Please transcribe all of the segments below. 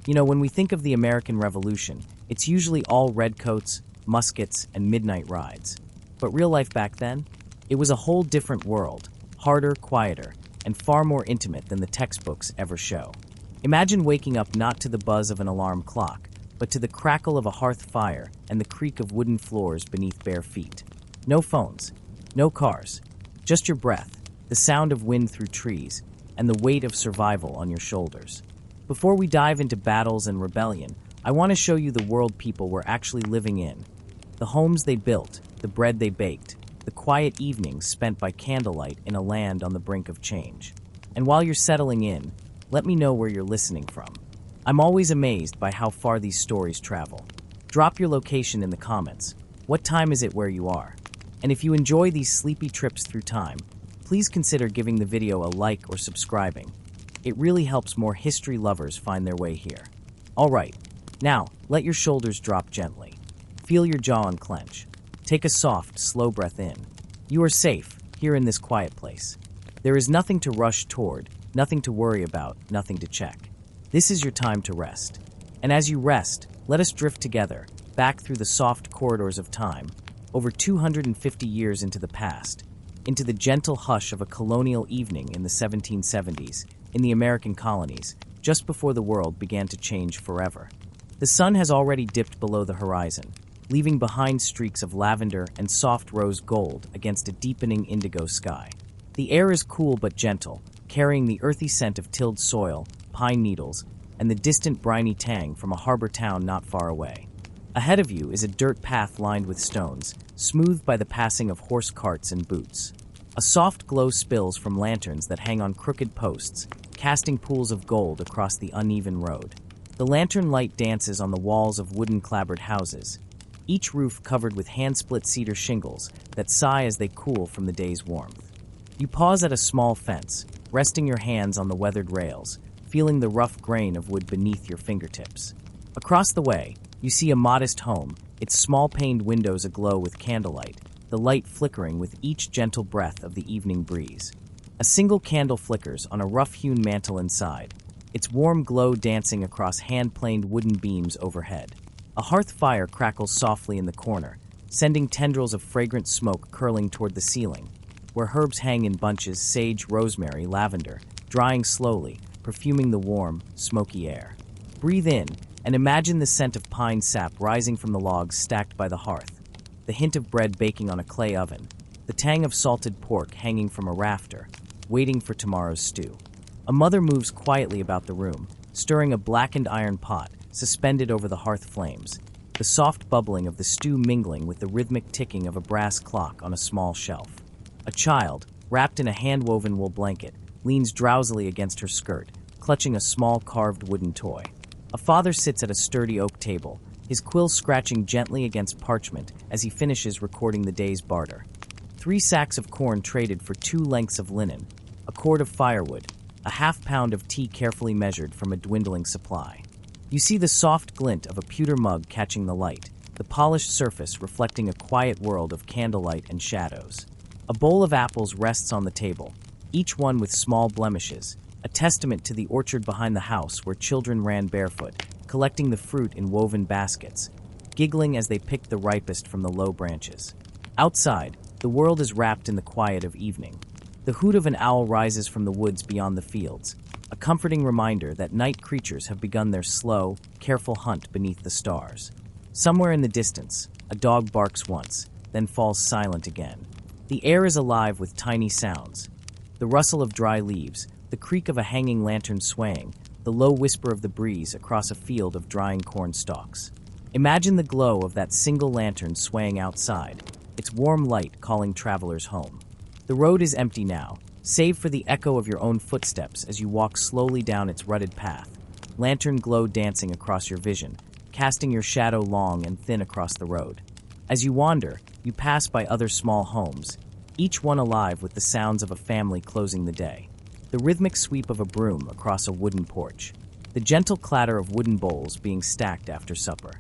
You know, when we think of the American Revolution, it's usually all redcoats, muskets, and midnight rides. But real life back then? It was a whole different world, harder, quieter, and far more intimate than the textbooks ever show. Imagine waking up not to the buzz of an alarm clock, but to the crackle of a hearth fire and the creak of wooden floors beneath bare feet. No phones, no cars, just your breath, the sound of wind through trees, and the weight of survival on your shoulders. Before we dive into battles and rebellion, I want to show you the world people were actually living in. The homes they built, the bread they baked, the quiet evenings spent by candlelight in a land on the brink of change. And while you're settling in, let me know where you're listening from. I'm always amazed by how far these stories travel. Drop your location in the comments. What time is it where you are? And if you enjoy these sleepy trips through time, please consider giving the video a like or subscribing. It really helps more history lovers find their way here. Alright, now let your shoulders drop gently. Feel your jaw unclench. Take a soft, slow breath in. You are safe here in this quiet place. There is nothing to rush toward, nothing to worry about, nothing to check. This is your time to rest. And as you rest, let us drift together, back through the soft corridors of time, over 250 years into the past, into the gentle hush of a colonial evening in the 1770s, in the American colonies, just before the world began to change forever. The sun has already dipped below the horizon, leaving behind streaks of lavender and soft rose gold against a deepening indigo sky. The air is cool but gentle, carrying the earthy scent of tilled soil, pine needles, and the distant briny tang from a harbor town not far away. Ahead of you is a dirt path lined with stones, smoothed by the passing of horse carts and boots. A soft glow spills from lanterns that hang on crooked posts, casting pools of gold across the uneven road. The lantern light dances on the walls of wooden clapboard houses, each roof covered with hand-split cedar shingles that sigh as they cool from the day's warmth. You pause at a small fence, resting your hands on the weathered rails, feeling the rough grain of wood beneath your fingertips. Across the way, you see a modest home, its small-paned windows aglow with candlelight, the light flickering with each gentle breath of the evening breeze. A single candle flickers on a rough-hewn mantel inside, its warm glow dancing across hand-planed wooden beams overhead. A hearth fire crackles softly in the corner, sending tendrils of fragrant smoke curling toward the ceiling, where herbs hang in bunches: sage, rosemary, lavender, drying slowly, perfuming the warm, smoky air. Breathe in and imagine the scent of pine sap rising from the logs stacked by the hearth, the hint of bread baking on a clay oven, the tang of salted pork hanging from a rafter, waiting for tomorrow's stew. A mother moves quietly about the room, stirring a blackened iron pot suspended over the hearth flames, the soft bubbling of the stew mingling with the rhythmic ticking of a brass clock on a small shelf. A child, wrapped in a hand-woven wool blanket, leans drowsily against her skirt, clutching a small carved wooden toy. A father sits at a sturdy oak table, his quill scratching gently against parchment as he finishes recording the day's barter. 3 sacks of corn traded for 2 lengths of linen, a cord of firewood, a half-pound of tea carefully measured from a dwindling supply. You see the soft glint of a pewter mug catching the light, the polished surface reflecting a quiet world of candlelight and shadows. A bowl of apples rests on the table, each one with small blemishes, a testament to the orchard behind the house where children ran barefoot, collecting the fruit in woven baskets, giggling as they picked the ripest from the low branches. Outside, the world is wrapped in the quiet of evening. The hoot of an owl rises from the woods beyond the fields, a comforting reminder that night creatures have begun their slow, careful hunt beneath the stars. Somewhere in the distance, a dog barks once, then falls silent again. The air is alive with tiny sounds: the rustle of dry leaves, the creak of a hanging lantern swaying, the low whisper of the breeze across a field of drying corn stalks. Imagine the glow of that single lantern swaying outside, its warm light calling travelers home. The road is empty now, save for the echo of your own footsteps as you walk slowly down its rutted path, lantern glow dancing across your vision, casting your shadow long and thin across the road. As you wander, you pass by other small homes, each one alive with the sounds of a family closing the day. The rhythmic sweep of a broom across a wooden porch, the gentle clatter of wooden bowls being stacked after supper.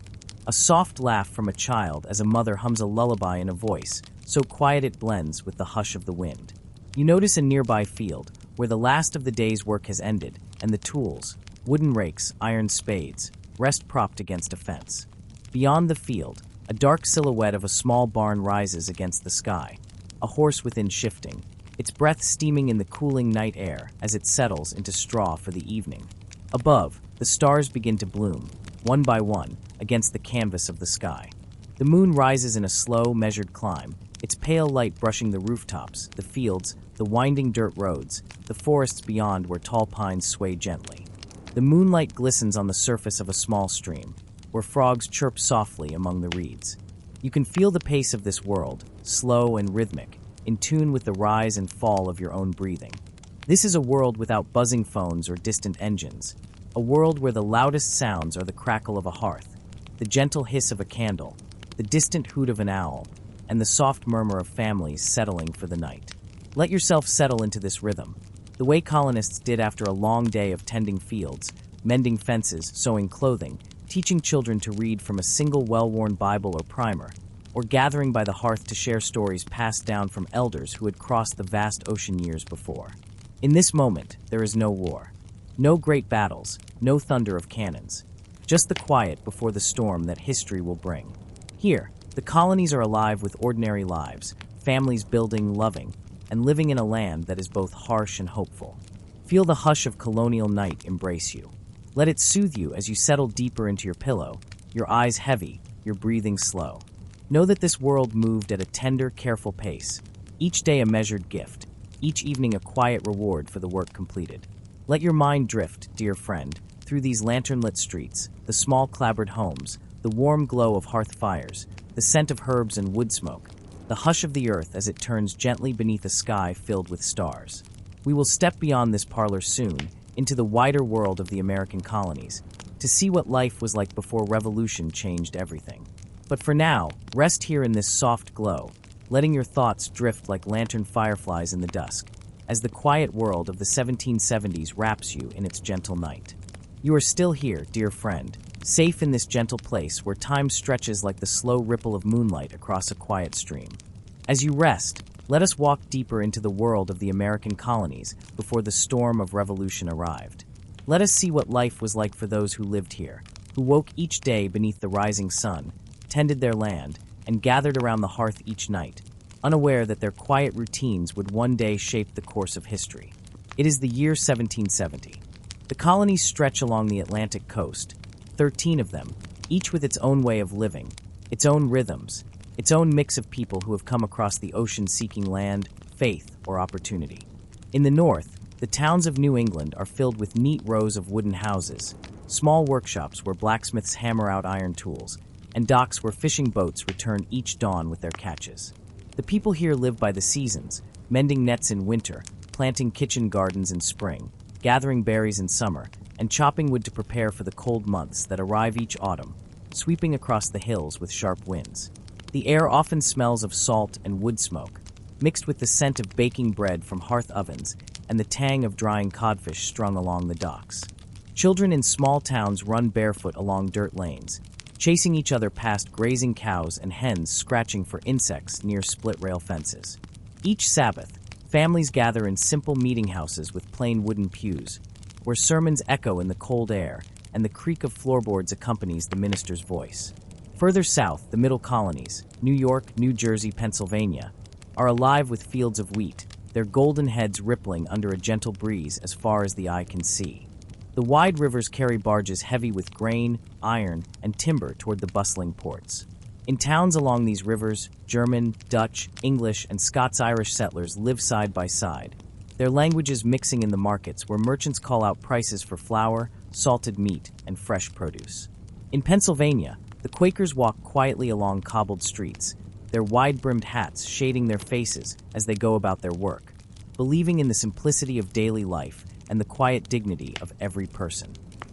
A soft laugh from a child as a mother hums a lullaby in a voice so quiet it blends with the hush of the wind. You notice a nearby field where the last of the day's work has ended, and the tools, wooden rakes, iron spades, rest propped against a fence. Beyond the field, a dark silhouette of a small barn rises against the sky, a horse within shifting, its breath steaming in the cooling night air as it settles into straw for the evening. Above, the stars begin to bloom, one by one, against the canvas of the sky. The moon rises in a slow, measured climb, its pale light brushing the rooftops, the fields, the winding dirt roads, the forests beyond where tall pines sway gently. The moonlight glistens on the surface of a small stream, where frogs chirp softly among the reeds. You can feel the pace of this world, slow and rhythmic, in tune with the rise and fall of your own breathing. This is a world without buzzing phones or distant engines, a world where the loudest sounds are the crackle of a hearth, the gentle hiss of a candle, the distant hoot of an owl, and the soft murmur of families settling for the night. Let yourself settle into this rhythm, the way colonists did after a long day of tending fields, mending fences, sewing clothing, teaching children to read from a single well-worn Bible or primer, or gathering by the hearth to share stories passed down from elders who had crossed the vast ocean years before. In this moment, there is no war, no great battles, no thunder of cannons, just the quiet before the storm that history will bring. Here, the colonies are alive with ordinary lives, families building, loving, and living in a land that is both harsh and hopeful. Feel the hush of colonial night embrace you. Let it soothe you as you settle deeper into your pillow, your eyes heavy, your breathing slow. Know that this world moved at a tender, careful pace, each day a measured gift, each evening a quiet reward for the work completed. Let your mind drift, dear friend, through these lantern-lit streets, the small clapboard homes, the warm glow of hearth fires, the scent of herbs and wood smoke, the hush of the earth as it turns gently beneath a sky filled with stars. We will step beyond this parlor soon, into the wider world of the American colonies, to see what life was like before revolution changed everything. But for now, rest here in this soft glow, letting your thoughts drift like lantern fireflies in the dusk, as the quiet world of the 1770s wraps you in its gentle night. You are still here, dear friend, safe in this gentle place where time stretches like the slow ripple of moonlight across a quiet stream. As you rest, let us walk deeper into the world of the American colonies before the storm of revolution arrived. Let us see what life was like for those who lived here, who woke each day beneath the rising sun, tended their land, and gathered around the hearth each night, unaware that their quiet routines would one day shape the course of history. It is the year 1770. The colonies stretch along the Atlantic coast, 13 of them, each with its own way of living, its own rhythms, its own mix of people who have come across the ocean seeking land, faith, or opportunity. In the north, the towns of New England are filled with neat rows of wooden houses, small workshops where blacksmiths hammer out iron tools, and docks where fishing boats return each dawn with their catches. The people here live by the seasons, mending nets in winter, planting kitchen gardens in spring, gathering berries in summer, and chopping wood to prepare for the cold months that arrive each autumn, sweeping across the hills with sharp winds. The air often smells of salt and wood smoke, mixed with the scent of baking bread from hearth ovens and the tang of drying codfish strung along the docks. Children in small towns run barefoot along dirt lanes, chasing each other past grazing cows and hens scratching for insects near split-rail fences. Each Sabbath, families gather in simple meeting houses with plain wooden pews, where sermons echo in the cold air and the creak of floorboards accompanies the minister's voice. Further south, the middle colonies, New York, New Jersey, Pennsylvania, are alive with fields of wheat, their golden heads rippling under a gentle breeze as far as the eye can see. The wide rivers carry barges heavy with grain, iron, and timber toward the bustling ports. In towns along these rivers, German, Dutch, English, and Scots-Irish settlers live side by side, their languages mixing in the markets where merchants call out prices for flour, salted meat, and fresh produce. In Pennsylvania, the Quakers walk quietly along cobbled streets, their wide-brimmed hats shading their faces as they go about their work, believing in the simplicity of daily life and the quiet dignity of every person.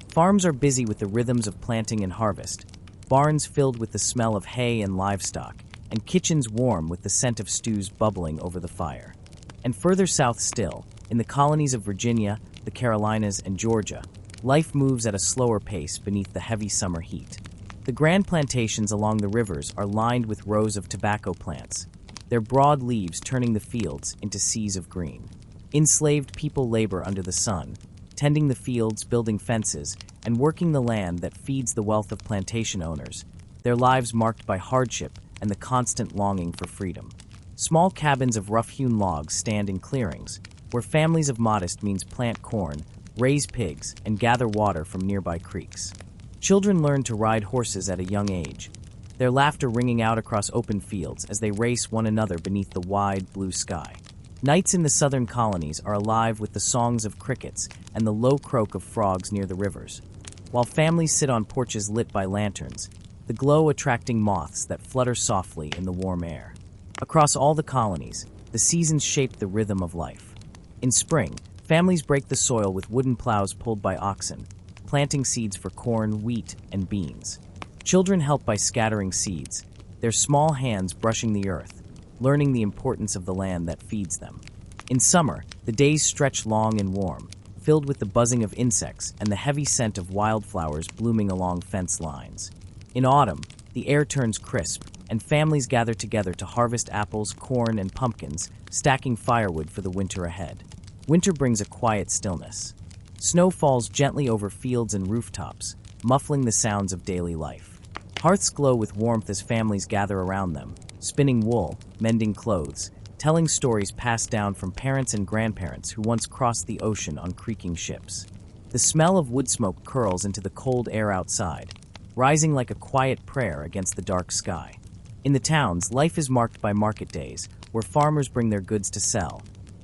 Farms are busy with the rhythms of planting and harvest, barns filled with the smell of hay and livestock, and kitchens warm with the scent of stews bubbling over the fire. And further south still, in the colonies of Virginia, the Carolinas, and Georgia, life moves at a slower pace beneath the heavy summer heat. The grand plantations along the rivers are lined with rows of tobacco plants, their broad leaves turning the fields into seas of green. Enslaved people labor under the sun, tending the fields, building fences, and working the land that feeds the wealth of plantation owners, their lives marked by hardship and the constant longing for freedom. Small cabins of rough-hewn logs stand in clearings, where families of modest means plant corn, raise pigs, and gather water from nearby creeks. Children learn to ride horses at a young age, their laughter ringing out across open fields as they race one another beneath the wide blue sky. Nights in the southern colonies are alive with the songs of crickets and the low croak of frogs near the rivers, while families sit on porches lit by lanterns, the glow attracting moths that flutter softly in the warm air. Across all the colonies, the seasons shape the rhythm of life. In spring, families break the soil with wooden plows pulled by oxen, planting seeds for corn, wheat, and beans. Children help by scattering seeds, their small hands brushing the earth, learning the importance of the land that feeds them. In summer, the days stretch long and warm, filled with the buzzing of insects and the heavy scent of wildflowers blooming along fence lines. In autumn, the air turns crisp, and families gather together to harvest apples, corn, and pumpkins, stacking firewood for the winter ahead. Winter brings a quiet stillness. Snow falls gently over fields and rooftops, muffling the sounds of daily life. Hearths glow with warmth as families gather around them, spinning wool, mending clothes, telling stories passed down from parents and grandparents who once crossed the ocean on creaking ships. The smell of wood smoke curls into the cold air outside, rising like a quiet prayer against the dark sky. In the towns, life is marked by market days, where farmers bring their goods to sell.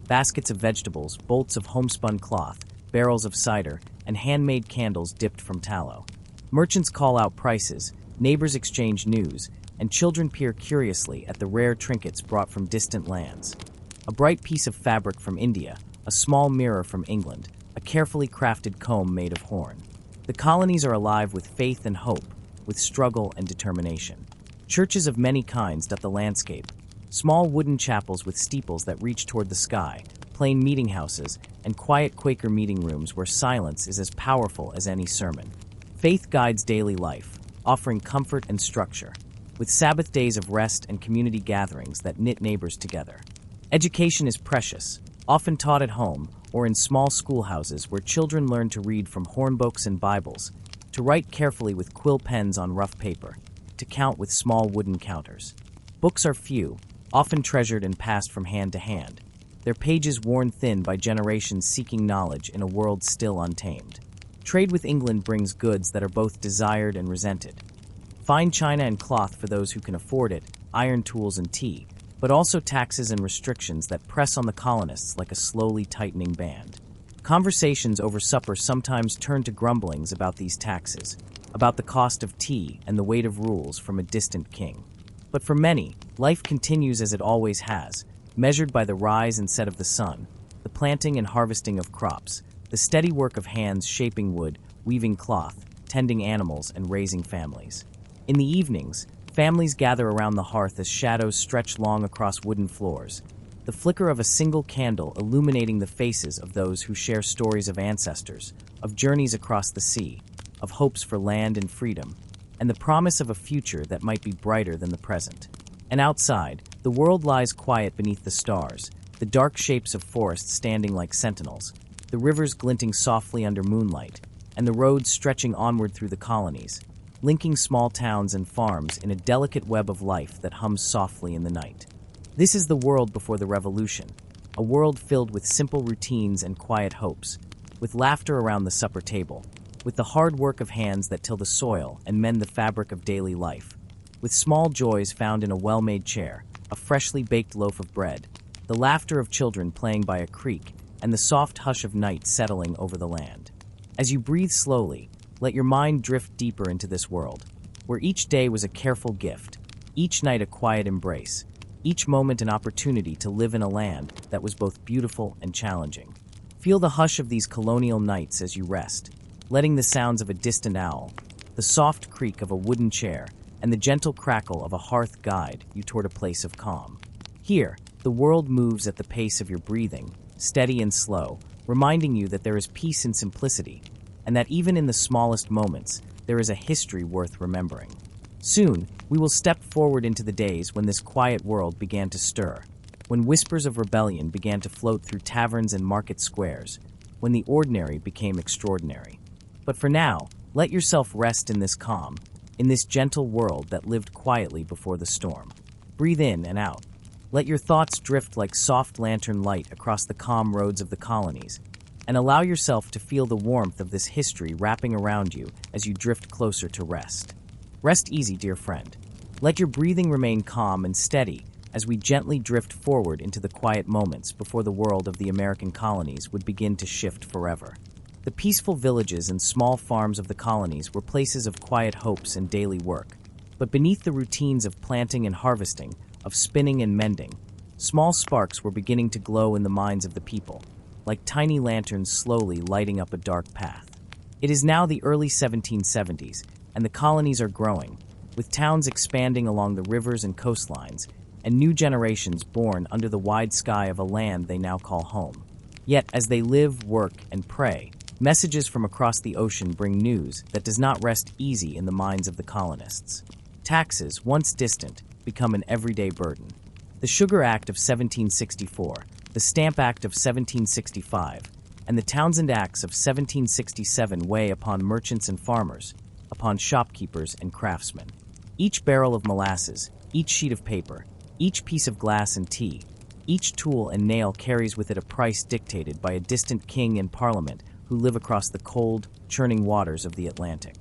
Baskets of vegetables, bolts of homespun cloth, barrels of cider, and handmade candles dipped from tallow. Merchants call out prices, neighbors exchange news, and children peer curiously at the rare trinkets brought from distant lands. A bright piece of fabric from India, a small mirror from England, a carefully crafted comb made of horn. The colonies are alive with faith and hope, with struggle and determination. Churches of many kinds dot the landscape, small wooden chapels with steeples that reach toward the sky, plain meeting houses, and quiet Quaker meeting rooms where silence is as powerful as any sermon. Faith guides daily life, offering comfort and structure, with Sabbath days of rest and community gatherings that knit neighbors together. Education is precious, often taught at home or in small schoolhouses where children learn to read from hornbooks and Bibles, to write carefully with quill pens on rough paper, to count with small wooden counters. Books are few, often treasured and passed from hand to hand, their pages worn thin by generations seeking knowledge in a world still untamed. Trade with England brings goods that are both desired and resented. Fine china and cloth for those who can afford it, iron tools and tea, but also taxes and restrictions that press on the colonists like a slowly tightening band. Conversations over supper sometimes turn to grumblings about these taxes, about the cost of tea and the weight of rules from a distant king. But for many, life continues as it always has, measured by the rise and set of the sun, the planting and harvesting of crops, the steady work of hands shaping wood, weaving cloth, tending animals, and raising families. In the evenings, families gather around the hearth as shadows stretch long across wooden floors, the flicker of a single candle illuminating the faces of those who share stories of ancestors, of journeys across the sea, of hopes for land and freedom, and the promise of a future that might be brighter than the present. And outside, the world lies quiet beneath the stars, the dark shapes of forests standing like sentinels, the rivers glinting softly under moonlight, and the roads stretching onward through the colonies, linking small towns and farms in a delicate web of life that hums softly in the night. This is the world before the revolution, a world filled with simple routines and quiet hopes, with laughter around the supper table, with the hard work of hands that till the soil and mend the fabric of daily life, with small joys found in a well-made chair, a freshly baked loaf of bread, the laughter of children playing by a creek, and the soft hush of night settling over the land. As you breathe slowly, let your mind drift deeper into this world, where each day was a careful gift, each night a quiet embrace, each moment an opportunity to live in a land that was both beautiful and challenging. Feel the hush of these colonial nights as you rest, letting the sounds of a distant owl, the soft creak of a wooden chair, and the gentle crackle of a hearth guide you toward a place of calm. Here, the world moves at the pace of your breathing, steady and slow, reminding you that there is peace in simplicity, and that even in the smallest moments, there is a history worth remembering. Soon, we will step forward into the days when this quiet world began to stir, when whispers of rebellion began to float through taverns and market squares, when the ordinary became extraordinary. But for now, let yourself rest in this calm, in this gentle world that lived quietly before the storm. Breathe in and out. Let your thoughts drift like soft lantern light across the calm roads of the colonies, and allow yourself to feel the warmth of this history wrapping around you as you drift closer to rest. Rest easy, dear friend. Let your breathing remain calm and steady as we gently drift forward into the quiet moments before the world of the American colonies would begin to shift forever. The peaceful villages and small farms of the colonies were places of quiet hopes and daily work. But beneath the routines of planting and harvesting, of spinning and mending, small sparks were beginning to glow in the minds of the people, like tiny lanterns slowly lighting up a dark path. It is now the early 1770s, and the colonies are growing, with towns expanding along the rivers and coastlines, and new generations born under the wide sky of a land they now call home. Yet, as they live, work, and pray, messages from across the ocean bring news that does not rest easy in the minds of the colonists. Taxes, once distant, become an everyday burden. The Sugar Act of 1764, the Stamp Act of 1765, and the Townshend Acts of 1767 weigh upon merchants and farmers, upon shopkeepers and craftsmen. Each barrel of molasses, each sheet of paper, each piece of glass and tea, each tool and nail carries with it a price dictated by a distant king and parliament who live across the cold, churning waters of the Atlantic.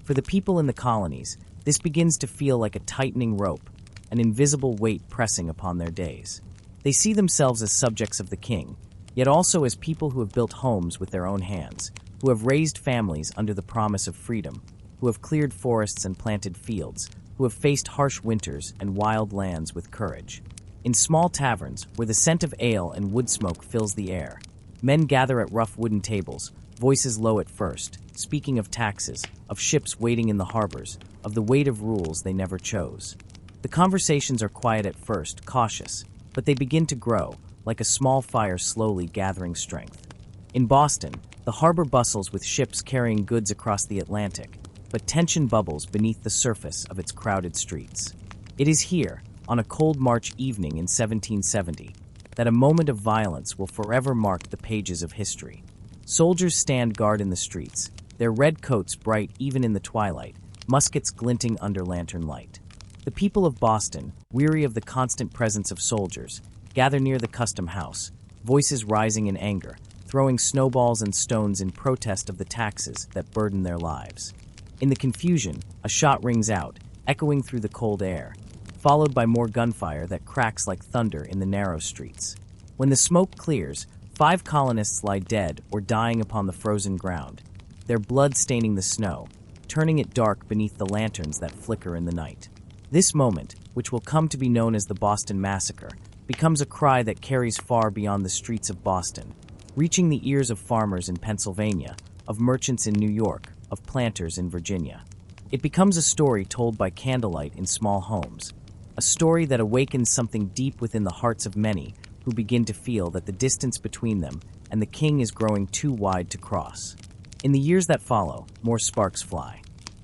For the people in the colonies, this begins to feel like a tightening rope, an invisible weight pressing upon their days. They see themselves as subjects of the king, yet also as people who have built homes with their own hands, who have raised families under the promise of freedom, who have cleared forests and planted fields, who have faced harsh winters and wild lands with courage. In small taverns, where the scent of ale and wood smoke fills the air, men gather at rough wooden tables, voices low at first, speaking of taxes, of ships waiting in the harbors, of the weight of rules they never chose. The conversations are quiet at first, cautious, but they begin to grow, like a small fire slowly gathering strength. In Boston, the harbor bustles with ships carrying goods across the Atlantic, but tension bubbles beneath the surface of its crowded streets. It is here, on a cold March evening in 1770, that a moment of violence will forever mark the pages of history. Soldiers stand guard in the streets, their red coats bright even in the twilight, muskets glinting under lantern light. The people of Boston, weary of the constant presence of soldiers, gather near the custom house, voices rising in anger, throwing snowballs and stones in protest of the taxes that burden their lives. In the confusion, a shot rings out, echoing through the cold air, followed by more gunfire that cracks like thunder in the narrow streets. When the smoke clears, 5 colonists lie dead or dying upon the frozen ground, their blood staining the snow, turning it dark beneath the lanterns that flicker in the night. This moment, which will come to be known as the Boston Massacre, becomes a cry that carries far beyond the streets of Boston, reaching the ears of farmers in Pennsylvania, of merchants in New York, of planters in Virginia. It becomes a story told by candlelight in small homes, a story that awakens something deep within the hearts of many who begin to feel that the distance between them and the king is growing too wide to cross. In the years that follow, more sparks fly.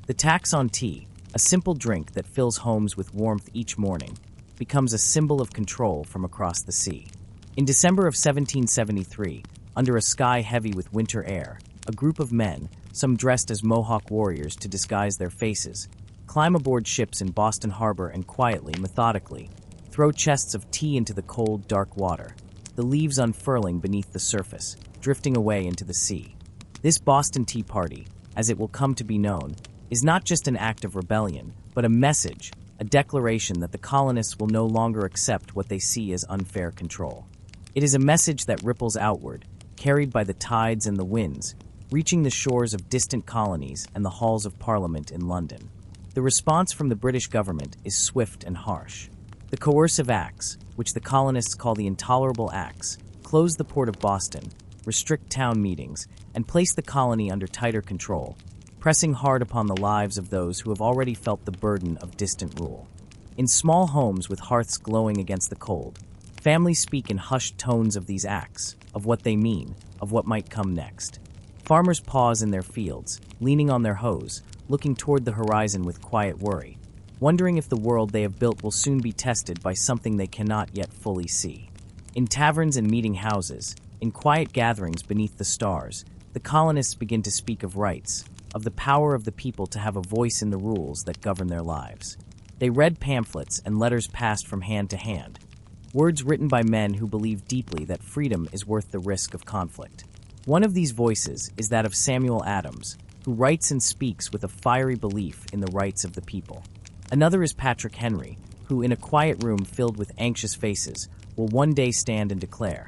The tax on tea, a simple drink that fills homes with warmth each morning, becomes a symbol of control from across the sea. In December of 1773, under a sky heavy with winter air, a group of men, some dressed as Mohawk warriors to disguise their faces, climb aboard ships in Boston Harbor and quietly, methodically, throw chests of tea into the cold, dark water, the leaves unfurling beneath the surface, drifting away into the sea. This Boston Tea Party, as it will come to be known, is not just an act of rebellion, but a message, a declaration that the colonists will no longer accept what they see as unfair control. It is a message that ripples outward, carried by the tides and the winds, reaching the shores of distant colonies and the halls of Parliament in London. The response from the British government is swift and harsh. The coercive acts, which the colonists call the Intolerable Acts, close the port of Boston, restrict town meetings, and place the colony under tighter control, pressing hard upon the lives of those who have already felt the burden of distant rule. In small homes with hearths glowing against the cold, families speak in hushed tones of these acts, of what they mean, of what might come next. Farmers pause in their fields, leaning on their hoes, looking toward the horizon with quiet worry, wondering if the world they have built will soon be tested by something they cannot yet fully see. In taverns and meeting houses, in quiet gatherings beneath the stars, the colonists begin to speak of rights, of the power of the people to have a voice in the rules that govern their lives. They read pamphlets and letters passed from hand to hand, words written by men who believe deeply that freedom is worth the risk of conflict. One of these voices is that of Samuel Adams, who writes and speaks with a fiery belief in the rights of the people. Another is Patrick Henry, who, in a quiet room filled with anxious faces, will one day stand and declare,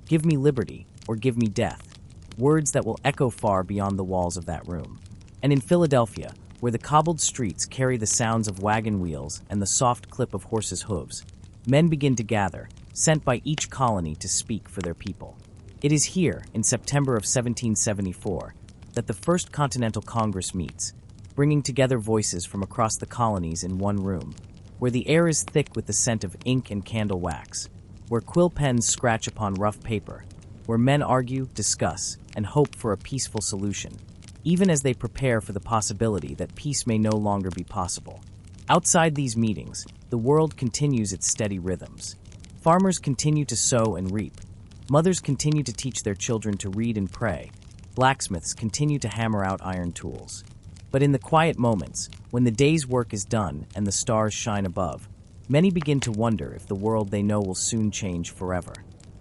"Give me liberty, or give me death," words that will echo far beyond the walls of that room. And in Philadelphia, where the cobbled streets carry the sounds of wagon wheels and the soft clip of horses' hooves, men begin to gather, sent by each colony to speak for their people. It is here, in September of 1774, that the First Continental Congress meets, bringing together voices from across the colonies in one room, where the air is thick with the scent of ink and candle wax, where quill pens scratch upon rough paper, where men argue, discuss, and hope for a peaceful solution, even as they prepare for the possibility that peace may no longer be possible. Outside these meetings, the world continues its steady rhythms. Farmers continue to sow and reap. Mothers continue to teach their children to read and pray. Blacksmiths continue to hammer out iron tools. But in the quiet moments, when the day's work is done and the stars shine above, many begin to wonder if the world they know will soon change forever.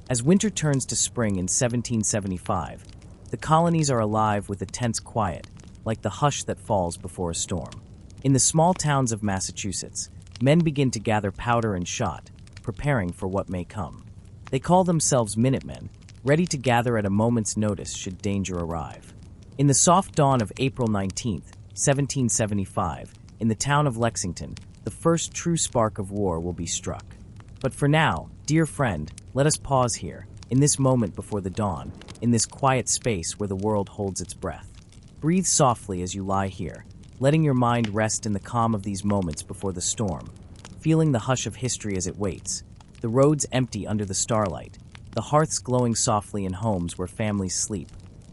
As winter turns to spring in 1775, the colonies are alive with a tense quiet, like the hush that falls before a storm. In the small towns of Massachusetts, men begin to gather powder and shot, preparing for what may come. They call themselves Minutemen, ready to gather at a moment's notice should danger arrive. In the soft dawn of April 19th, 1775, in the town of Lexington, the first true spark of war will be struck. But for now, dear friend, let us pause here, in this moment before the dawn, in this quiet space where the world holds its breath. Breathe softly as you lie here, letting your mind rest in the calm of these moments before the storm, feeling the hush of history as it waits, the roads empty under the starlight, the hearths glowing softly in homes where families sleep,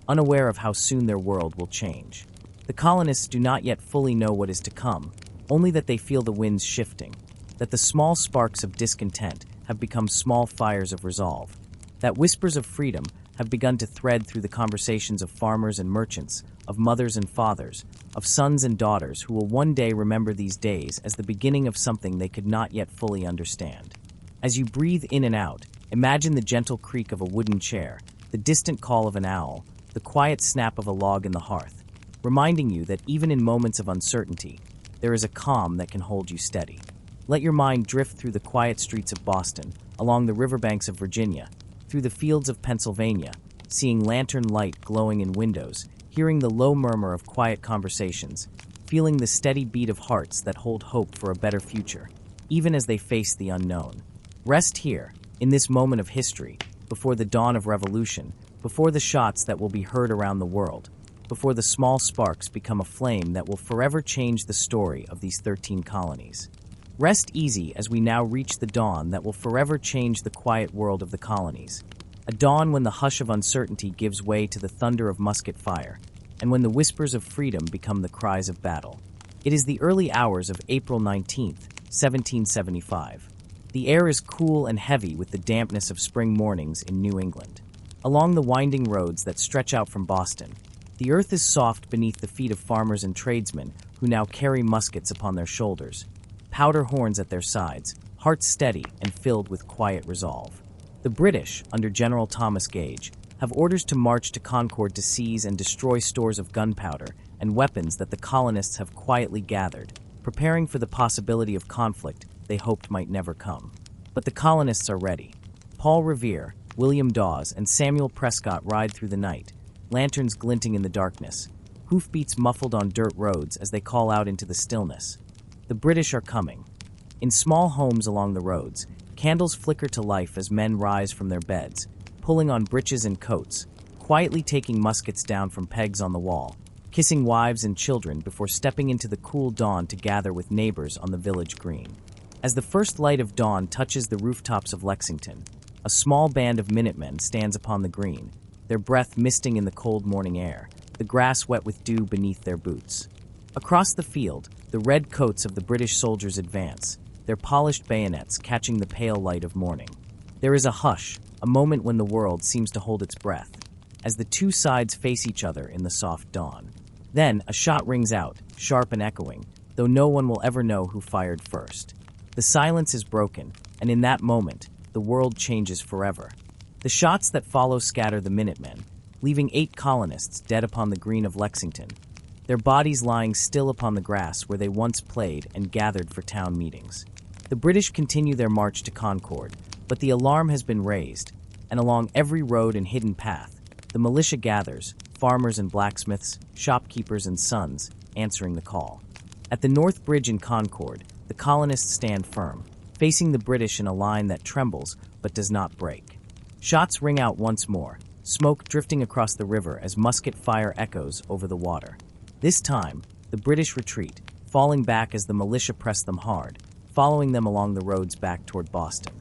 unaware of how soon their world will change. The colonists do not yet fully know what is to come, only that they feel the winds shifting, that the small sparks of discontent have become small fires of resolve, that whispers of freedom have begun to thread through the conversations of farmers and merchants, of mothers and fathers, of sons and daughters who will one day remember these days as the beginning of something they could not yet fully understand. As you breathe in and out, imagine the gentle creak of a wooden chair, the distant call of an owl, the quiet snap of a log in the hearth, reminding you that even in moments of uncertainty, there is a calm that can hold you steady. Let your mind drift through the quiet streets of Boston, along the riverbanks of Virginia, through the fields of Pennsylvania, seeing lantern light glowing in windows, hearing the low murmur of quiet conversations, feeling the steady beat of hearts that hold hope for a better future, even as they face the unknown. Rest here, in this moment of history, before the dawn of revolution, before the shots that will be heard around the world, before the small sparks become a flame that will forever change the story of these 13 colonies. Rest easy as we now reach the dawn that will forever change the quiet world of the colonies. A dawn when the hush of uncertainty gives way to the thunder of musket fire, and when the whispers of freedom become the cries of battle. It is the early hours of April 19th, 1775. The air is cool and heavy with the dampness of spring mornings in New England. Along the winding roads that stretch out from Boston, the earth is soft beneath the feet of farmers and tradesmen who now carry muskets upon their shoulders, powder horns at their sides, hearts steady and filled with quiet resolve. The British, under General Thomas Gage, have orders to march to Concord to seize and destroy stores of gunpowder and weapons that the colonists have quietly gathered, preparing for the possibility of conflict they hoped might never come. But the colonists are ready. Paul Revere, William Dawes, and Samuel Prescott ride through the night, lanterns glinting in the darkness, hoofbeats muffled on dirt roads as they call out into the stillness. The British are coming. In small homes along the roads, candles flicker to life as men rise from their beds, pulling on breeches and coats, quietly taking muskets down from pegs on the wall, kissing wives and children before stepping into the cool dawn to gather with neighbors on the village green. As the first light of dawn touches the rooftops of Lexington, a small band of Minutemen stands upon the green, their breath misting in the cold morning air, the grass wet with dew beneath their boots. Across the field, the red coats of the British soldiers advance, their polished bayonets catching the pale light of morning. There is a hush, a moment when the world seems to hold its breath, as the two sides face each other in the soft dawn. Then, a shot rings out, sharp and echoing, though no one will ever know who fired first. The silence is broken, and in that moment, the world changes forever. The shots that follow scatter the Minutemen, leaving 8 colonists dead upon the green of Lexington, their bodies lying still upon the grass where they once played and gathered for town meetings. The British continue their march to Concord, but the alarm has been raised, and along every road and hidden path, the militia gathers, farmers and blacksmiths, shopkeepers and sons, answering the call. At the North Bridge in Concord, the colonists stand firm, facing the British in a line that trembles but does not break. Shots ring out once more, smoke drifting across the river as musket fire echoes over the water. This time, the British retreat, falling back as the militia press them hard, following them along the roads back toward Boston.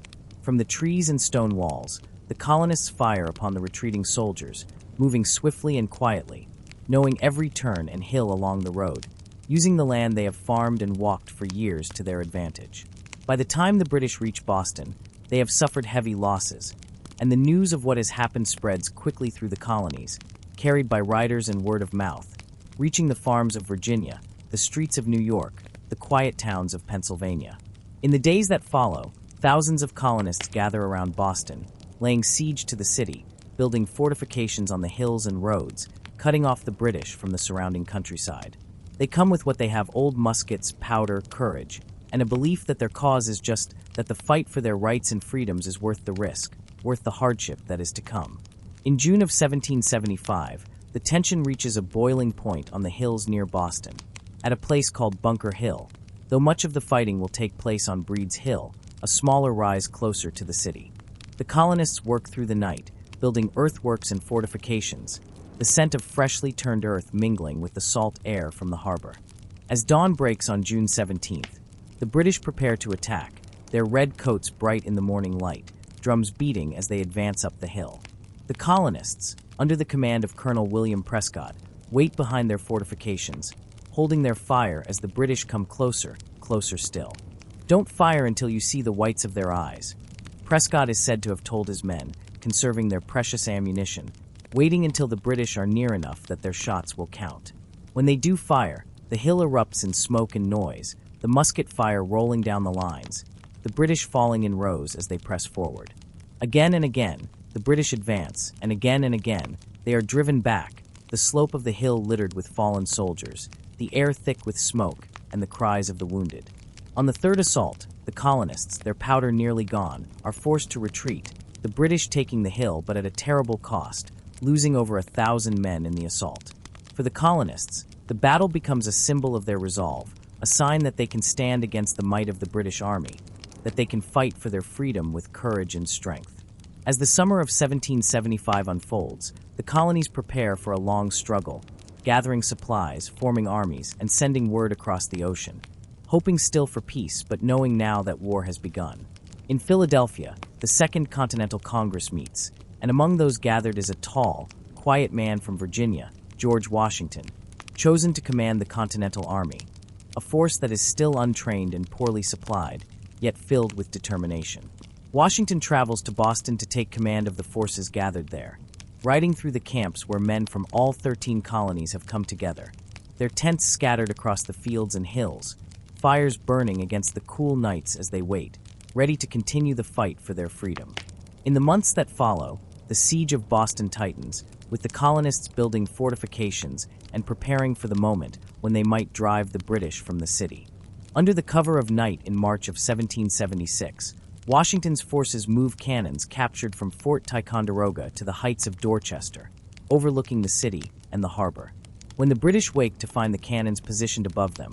From the trees and stone walls, the colonists fire upon the retreating soldiers, moving swiftly and quietly, knowing every turn and hill along the road, using the land they have farmed and walked for years to their advantage. By the time the British reach Boston, they have suffered heavy losses, and the news of what has happened spreads quickly through the colonies, carried by riders and word of mouth, reaching the farms of Virginia, the streets of New York, the quiet towns of Pennsylvania. In the days that follow, thousands of colonists gather around Boston, laying siege to the city, building fortifications on the hills and roads, cutting off the British from the surrounding countryside. They come with what they have: old muskets, powder, courage, and a belief that their cause is just that the fight for their rights and freedoms is worth the risk, worth the hardship that is to come. In June of 1775, the tension reaches a boiling point on the hills near Boston, at a place called Bunker Hill, though much of the fighting will take place on Breed's Hill, a smaller rise closer to the city. The colonists work through the night, building earthworks and fortifications, the scent of freshly turned earth mingling with the salt air from the harbor. As dawn breaks on June 17th, the British prepare to attack, their red coats bright in the morning light, drums beating as they advance up the hill. The colonists, under the command of Colonel William Prescott, wait behind their fortifications, holding their fire as the British come closer, closer still. "Don't fire until you see the whites of their eyes," Prescott is said to have told his men, conserving their precious ammunition, waiting until the British are near enough that their shots will count. When they do fire, the hill erupts in smoke and noise, the musket fire rolling down the lines, the British falling in rows as they press forward. Again and again, the British advance, and again, they are driven back, the slope of the hill littered with fallen soldiers, the air thick with smoke, and the cries of the wounded. On the third assault, the colonists, their powder nearly gone, are forced to retreat, the British taking the hill but at a terrible cost, losing over 1,000 men in the assault. For the colonists, the battle becomes a symbol of their resolve, a sign that they can stand against the might of the British army, that they can fight for their freedom with courage and strength. As the summer of 1775 unfolds, the colonies prepare for a long struggle, gathering supplies, forming armies, and sending word across the ocean, hoping still for peace but knowing now that war has begun. In Philadelphia, the Second Continental Congress meets, and among those gathered is a tall, quiet man from Virginia, George Washington, chosen to command the Continental Army, a force that is still untrained and poorly supplied, yet filled with determination. Washington travels to Boston to take command of the forces gathered there, riding through the camps where men from all 13 colonies have come together, their tents scattered across the fields and hills, fires burning against the cool nights as they wait, ready to continue the fight for their freedom. In the months that follow, the siege of Boston tightens, with the colonists building fortifications and preparing for the moment when they might drive the British from the city. Under the cover of night in March of 1776, Washington's forces move cannons captured from Fort Ticonderoga to the heights of Dorchester, overlooking the city and the harbor. When the British wake to find the cannons positioned above them,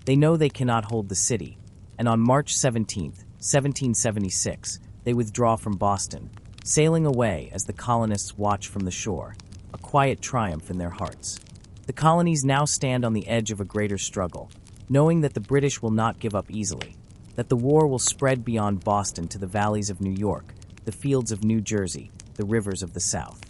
they know they cannot hold the city, and on March 17, 1776, they withdraw from Boston, sailing away as the colonists watch from the shore, a quiet triumph in their hearts. The colonies now stand on the edge of a greater struggle, knowing that the British will not give up easily, that the war will spread beyond Boston to the valleys of New York, the fields of New Jersey, the rivers of the South.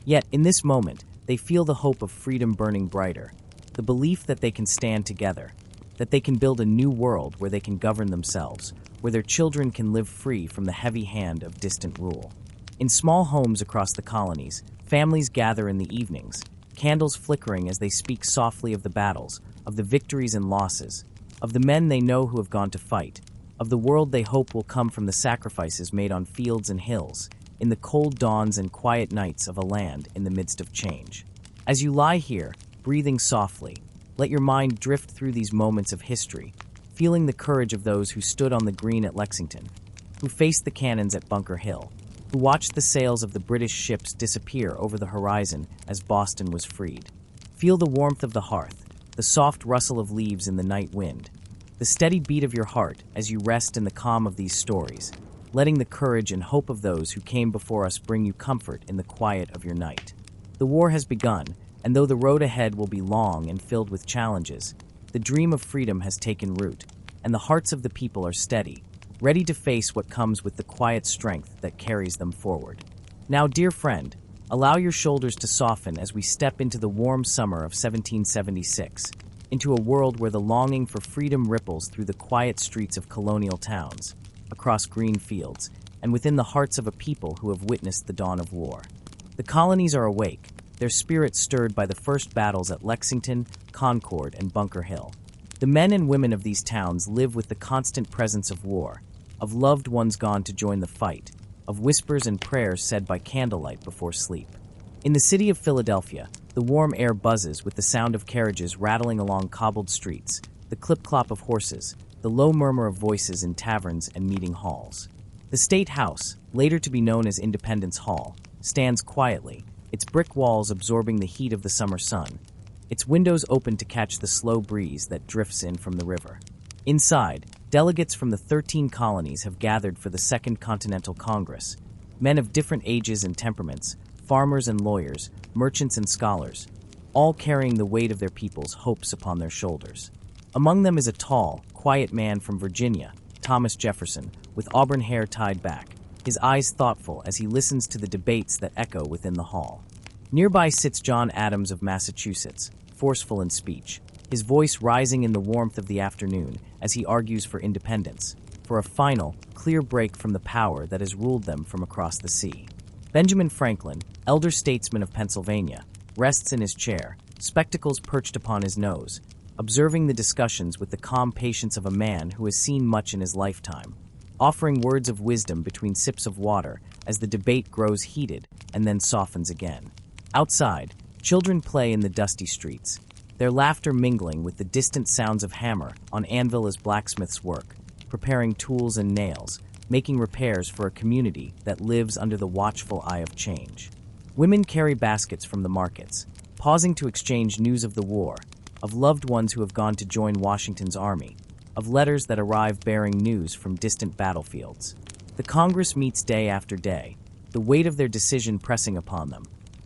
Yet, in this moment, they feel the hope of freedom burning brighter, the belief that they can stand together, that they can build a new world where they can govern themselves, where their children can live free from the heavy hand of distant rule. In small homes across the colonies, families gather in the evenings, candles flickering as they speak softly of the battles, of the victories and losses, of the men they know who have gone to fight, of the world they hope will come from the sacrifices made on fields and hills, in the cold dawns and quiet nights of a land in the midst of change. As you lie here, breathing softly, let your mind drift through these moments of history, feeling the courage of those who stood on the green at Lexington, who faced the cannons at Bunker Hill, who watched the sails of the British ships disappear over the horizon as Boston was freed. Feel the warmth of the hearth, the soft rustle of leaves in the night wind, the steady beat of your heart as you rest in the calm of these stories, letting the courage and hope of those who came before us bring you comfort in the quiet of your night. The war has begun, and though the road ahead will be long and filled with challenges, the dream of freedom has taken root, and the hearts of the people are steady, ready to face what comes with the quiet strength that carries them forward. Now, dear friend, allow your shoulders to soften as we step into the warm summer of 1776, into a world where the longing for freedom ripples through the quiet streets of colonial towns, across green fields, and within the hearts of a people who have witnessed the dawn of war. The colonies are awake, their spirits stirred by the first battles at Lexington, Concord, and Bunker Hill. The men and women of these towns live with the constant presence of war, of loved ones gone to join the fight, of whispers and prayers said by candlelight before sleep. In the city of Philadelphia, the warm air buzzes with the sound of carriages rattling along cobbled streets, the clip-clop of horses, the low murmur of voices in taverns and meeting halls. The State House, later to be known as Independence Hall, stands quietly, its brick walls absorbing the heat of the summer sun, its windows open to catch the slow breeze that drifts in from the river. Inside, delegates from the 13 colonies have gathered for the Second Continental Congress, men of different ages and temperaments, farmers and lawyers, merchants and scholars, all carrying the weight of their people's hopes upon their shoulders. Among them is a tall, quiet man from Virginia, Thomas Jefferson, with auburn hair tied back, his eyes thoughtful as he listens to the debates that echo within the hall. Nearby sits John Adams of Massachusetts, forceful in speech, his voice rising in the warmth of the afternoon as he argues for independence, for a final, clear break from the power that has ruled them from across the sea. Benjamin Franklin, elder statesman of Pennsylvania, rests in his chair, spectacles perched upon his nose, observing the discussions with the calm patience of a man who has seen much in his lifetime, offering words of wisdom between sips of water as the debate grows heated and then softens again. Outside, children play in the dusty streets, their laughter mingling with the distant sounds of hammer on anvil as blacksmiths work, preparing tools and nails, making repairs for a community that lives under the watchful eye of change. Women carry baskets from the markets, pausing to exchange news of the war, of loved ones who have gone to join Washington's army, of letters that arrive bearing news from distant battlefields. The Congress meets day after day, the weight of their decision pressing upon them,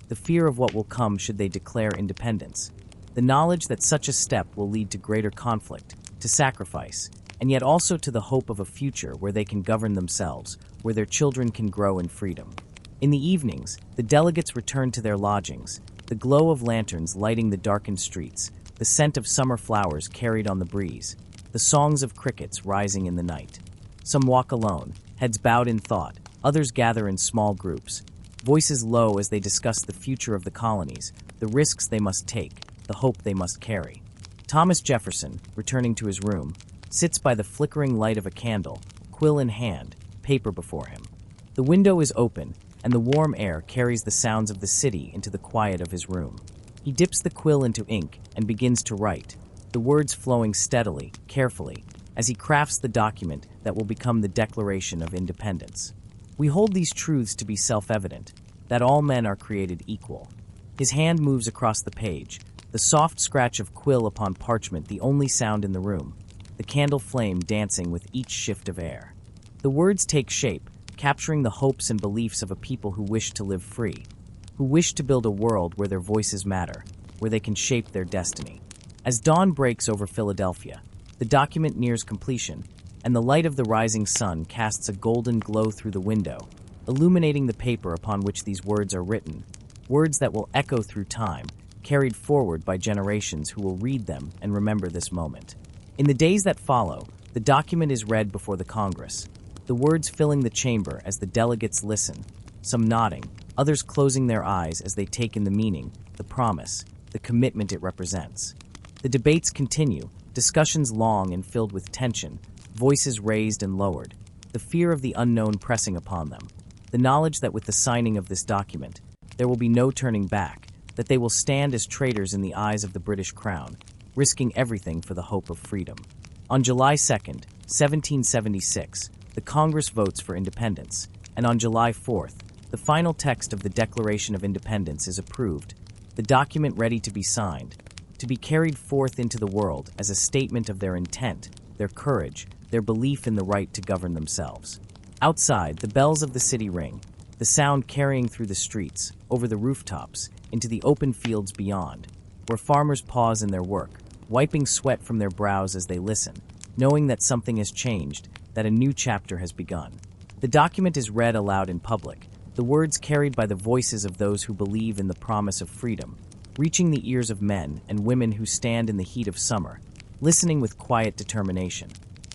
the fear of what will come should they declare independence, the knowledge that such a step will lead to greater conflict, to sacrifice, and yet also to the hope of a future where they can govern themselves, where their children can grow in freedom. In the evenings, the delegates return to their lodgings, the glow of lanterns lighting the darkened streets, the scent of summer flowers carried on the breeze, the songs of crickets rising in the night. Some walk alone, heads bowed in thought, others gather in small groups, voices low as they discuss the future of the colonies, the risks they must take, the hope they must carry. Thomas Jefferson, returning to his room, sits by the flickering light of a candle, quill in hand, paper before him. The window is open, and the warm air carries the sounds of the city into the quiet of his room. He dips the quill into ink and begins to write, the words flowing steadily, carefully, as he crafts the document that will become the Declaration of Independence. We hold these truths to be self-evident, that all men are created equal. His hand moves across the page, the soft scratch of quill upon parchment the only sound in the room, the candle flame dancing with each shift of air. The words take shape, capturing the hopes and beliefs of a people who wish to live free, who wish to build a world where their voices matter, where they can shape their destiny. As dawn breaks over Philadelphia, the document nears completion, and the light of the rising sun casts a golden glow through the window, illuminating the paper upon which these words are written, words that will echo through time, carried forward by generations who will read them and remember this moment. In the days that follow, the document is read before the Congress, the words filling the chamber as the delegates listen, some nodding, others closing their eyes as they take in the meaning, the promise, the commitment it represents. The debates continue, discussions long and filled with tension, voices raised and lowered, the fear of the unknown pressing upon them, the knowledge that with the signing of this document, there will be no turning back, that they will stand as traitors in the eyes of the British Crown, risking everything for the hope of freedom. On July 2nd, 1776, the Congress votes for independence, and on July 4th, the final text of the Declaration of Independence is approved, the document ready to be signed, to be carried forth into the world as a statement of their intent, their courage, their belief in the right to govern themselves. Outside, the bells of the city ring, the sound carrying through the streets, over the rooftops, into the open fields beyond, where farmers pause in their work, wiping sweat from their brows as they listen, knowing that something has changed, that a new chapter has begun. The document is read aloud in public, the words carried by the voices of those who believe in the promise of freedom, reaching the ears of men and women who stand in the heat of summer, listening with quiet determination,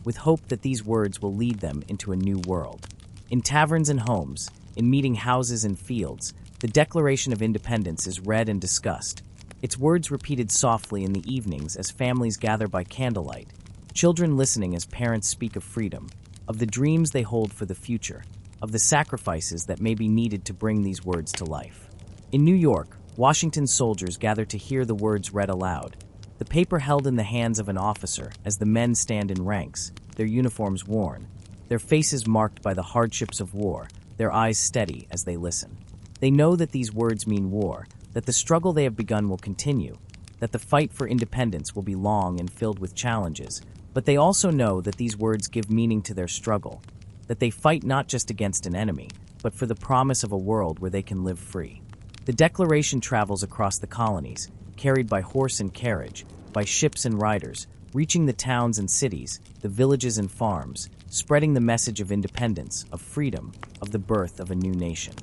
with hope that these words will lead them into a new world. In taverns and homes, in meeting houses and fields, the Declaration of Independence is read and discussed, its words repeated softly in the evenings as families gather by candlelight, children listening as parents speak of freedom, of the dreams they hold for the future, of the sacrifices that may be needed to bring these words to life. In New York, Washington soldiers gather to hear the words read aloud, the paper held in the hands of an officer as the men stand in ranks, their uniforms worn, their faces marked by the hardships of war, their eyes steady as they listen. They know that these words mean war, that the struggle they have begun will continue, that the fight for independence will be long and filled with challenges, but they also know that these words give meaning to their struggle, that they fight not just against an enemy, but for the promise of a world where they can live free. The Declaration travels across the colonies, carried by horse and carriage, by ships and riders, reaching the towns and cities, the villages and farms, spreading the message of independence, of freedom, of the birth of a new nation.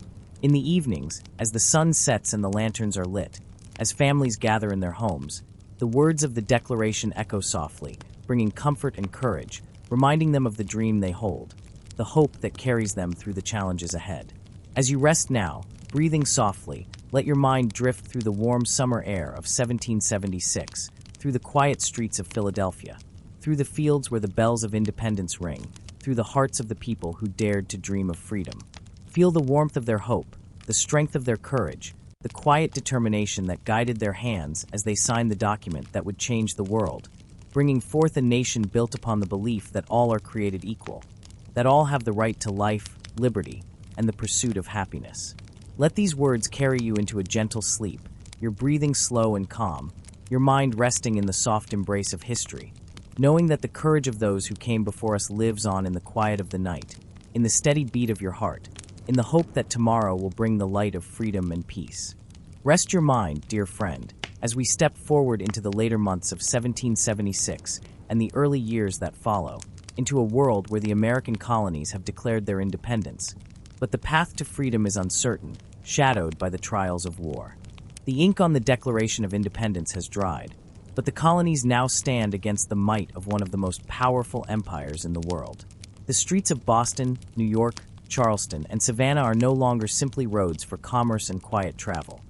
In the evenings, as the sun sets and the lanterns are lit, as families gather in their homes, the words of the Declaration echo softly, bringing comfort and courage, reminding them of the dream they hold, the hope that carries them through the challenges ahead. As you rest now, breathing softly, let your mind drift through the warm summer air of 1776, through the quiet streets of Philadelphia, through the fields where the bells of independence ring, through the hearts of the people who dared to dream of freedom. Feel the warmth of their hope, the strength of their courage, the quiet determination that guided their hands as they signed the document that would change the world, bringing forth a nation built upon the belief that all are created equal, that all have the right to life, liberty, and the pursuit of happiness. Let these words carry you into a gentle sleep, your breathing slow and calm, your mind resting in the soft embrace of history, knowing that the courage of those who came before us lives on in the quiet of the night, in the steady beat of your heart, in the hope that tomorrow will bring the light of freedom and peace. Rest your mind, dear friend, as we step forward into the later months of 1776 and the early years that follow, into a world where the American colonies have declared their independence. But the path to freedom is uncertain, shadowed by the trials of war. The ink on the Declaration of Independence has dried, but the colonies now stand against the might of one of the most powerful empires in the world. The streets of Boston, New York, Charleston, and Savannah are no longer simply roads for commerce and quiet travel.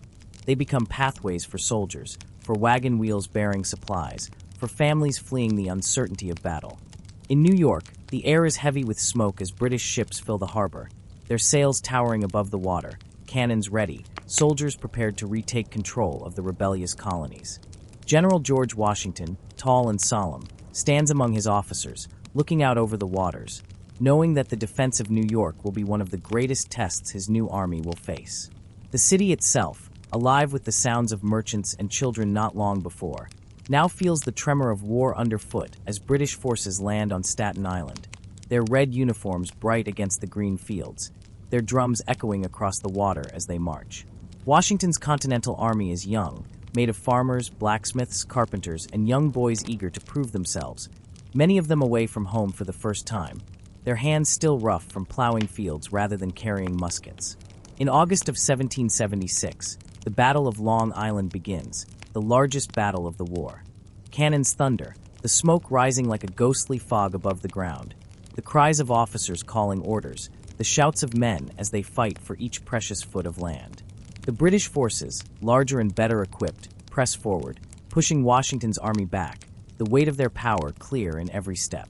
They become pathways for soldiers, for wagon wheels bearing supplies, for families fleeing the uncertainty of battle. In New York, the air is heavy with smoke as British ships fill the harbor, their sails towering above the water, cannons ready, soldiers prepared to retake control of the rebellious colonies. General George Washington, tall and solemn, stands among his officers, looking out over the waters, knowing that the defense of New York will be one of the greatest tests his new army will face. The city itself, alive with the sounds of merchants and children not long before, now feels the tremor of war underfoot as British forces land on Staten Island, their red uniforms bright against the green fields, their drums echoing across the water as they march. Washington's Continental Army is young, made of farmers, blacksmiths, carpenters, and young boys eager to prove themselves, many of them away from home for the first time, their hands still rough from plowing fields rather than carrying muskets. In August of 1776, the Battle of Long Island begins, the largest battle of the war. Cannons thunder, the smoke rising like a ghostly fog above the ground, the cries of officers calling orders, the shouts of men as they fight for each precious foot of land. The British forces, larger and better equipped, press forward, pushing Washington's army back, the weight of their power clear in every step.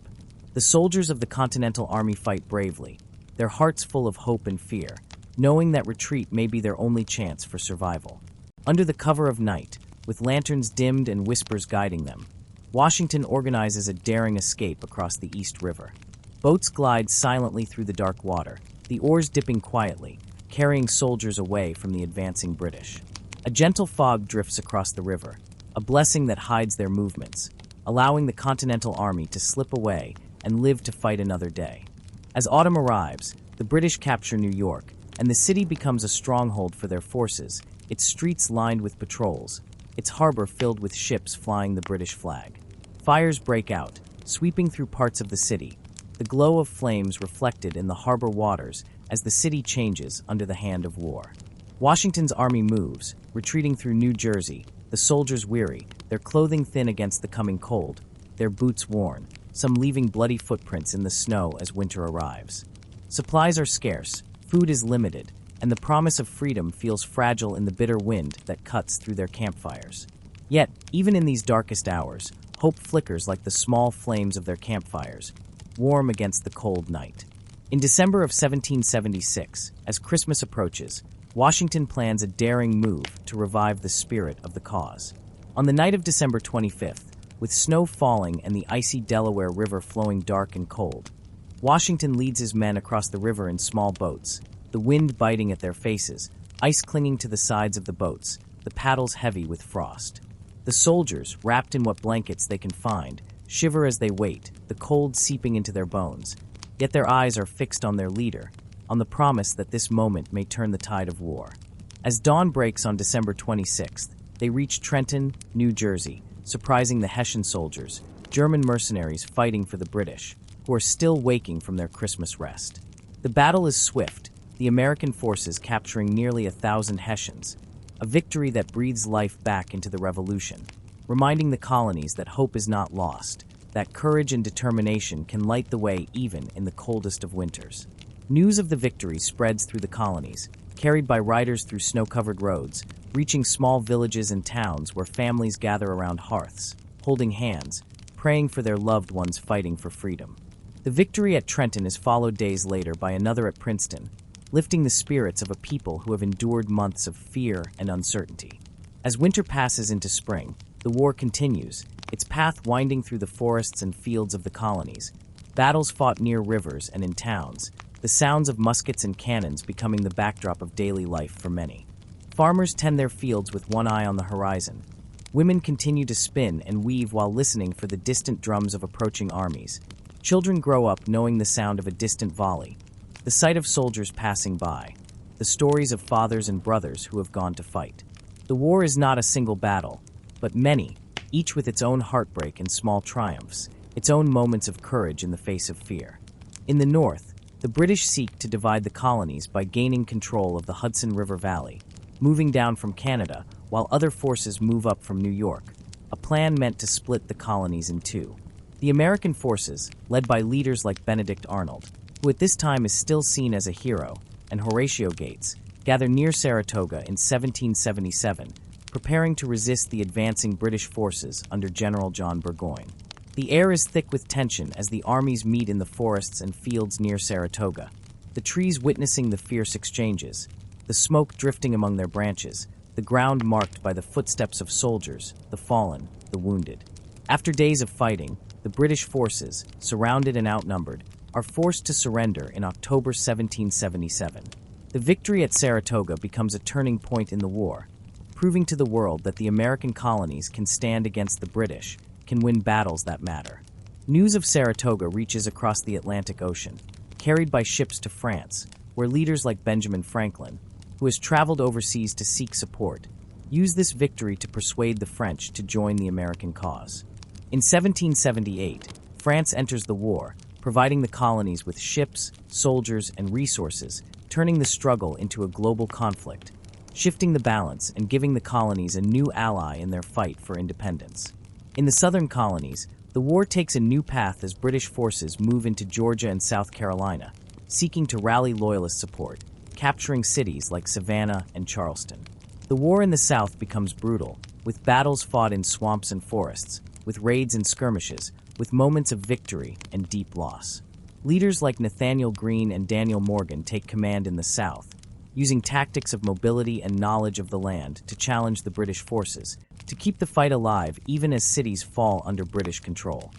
The soldiers of the Continental Army fight bravely, their hearts full of hope and fear, knowing that retreat may be their only chance for survival. Under the cover of night, with lanterns dimmed and whispers guiding them, Washington organizes a daring escape across the East River. Boats glide silently through the dark water, the oars dipping quietly, carrying soldiers away from the advancing British. A gentle fog drifts across the river, a blessing that hides their movements, allowing the Continental Army to slip away and live to fight another day. As autumn arrives, the British capture New York, and the city becomes a stronghold for their forces, its streets lined with patrols, its harbor filled with ships flying the British flag. Fires break out, sweeping through parts of the city, the glow of flames reflected in the harbor waters as the city changes under the hand of war. Washington's army moves, retreating through New Jersey, the soldiers weary, their clothing thin against the coming cold, their boots worn, some leaving bloody footprints in the snow as winter arrives. Supplies are scarce, food is limited, and the promise of freedom feels fragile in the bitter wind that cuts through their campfires. Yet, even in these darkest hours, hope flickers like the small flames of their campfires, warm against the cold night. In December of 1776, as Christmas approaches, Washington plans a daring move to revive the spirit of the cause. On the night of December 25th, with snow falling and the icy Delaware River flowing dark and cold, Washington leads his men across the river in small boats, the wind biting at their faces, ice clinging to the sides of the boats, the paddles heavy with frost. The soldiers, wrapped in what blankets they can find, shiver as they wait, the cold seeping into their bones. Yet their eyes are fixed on their leader, on the promise that this moment may turn the tide of war. As dawn breaks on December 26th, they reach Trenton, New Jersey, surprising the Hessian soldiers, German mercenaries fighting for the British, who are still waking from their Christmas rest. The battle is swift, the American forces capturing nearly 1,000 Hessians, a victory that breathes life back into the Revolution, reminding the colonies that hope is not lost, that courage and determination can light the way even in the coldest of winters. News of the victory spreads through the colonies, carried by riders through snow-covered roads, reaching small villages and towns where families gather around hearths, holding hands, praying for their loved ones fighting for freedom. The victory at Trenton is followed days later by another at Princeton, lifting the spirits of a people who have endured months of fear and uncertainty. As winter passes into spring, the war continues, its path winding through the forests and fields of the colonies, battles fought near rivers and in towns, the sounds of muskets and cannons becoming the backdrop of daily life for many. Farmers tend their fields with one eye on the horizon. Women continue to spin and weave while listening for the distant drums of approaching armies. Children grow up knowing the sound of a distant volley, the sight of soldiers passing by, the stories of fathers and brothers who have gone to fight. The war is not a single battle, but many, each with its own heartbreak and small triumphs, its own moments of courage in the face of fear. In the north, the British seek to divide the colonies by gaining control of the Hudson River Valley, moving down from Canada, while other forces move up from New York, a plan meant to split the colonies in two. The American forces, led by leaders like Benedict Arnold, who at this time is still seen as a hero, and Horatio Gates, gather near Saratoga in 1777, preparing to resist the advancing British forces under General John Burgoyne. The air is thick with tension as the armies meet in the forests and fields near Saratoga, the trees witnessing the fierce exchanges, the smoke drifting among their branches, the ground marked by the footsteps of soldiers, the fallen, the wounded. After days of fighting, the British forces, surrounded and outnumbered, are forced to surrender in October 1777. The victory at Saratoga becomes a turning point in the war, proving to the world that the American colonies can stand against the British, can win battles that matter. News of Saratoga reaches across the Atlantic Ocean, carried by ships to France, where leaders like Benjamin Franklin, who has traveled overseas to seek support, used this victory to persuade the French to join the American cause. In 1778, France enters the war, providing the colonies with ships, soldiers, and resources, turning the struggle into a global conflict, shifting the balance and giving the colonies a new ally in their fight for independence. In the southern colonies, The war takes a new path as British forces move into Georgia and South Carolina, seeking to rally Loyalist support, capturing cities like Savannah and Charleston. The war in the South becomes brutal, with battles fought in swamps and forests, with raids and skirmishes, with moments of victory and deep loss. Leaders like Nathaniel Greene and Daniel Morgan take command in the South, using tactics of mobility and knowledge of the land to challenge the British forces, to keep the fight alive even as cities fall under British control.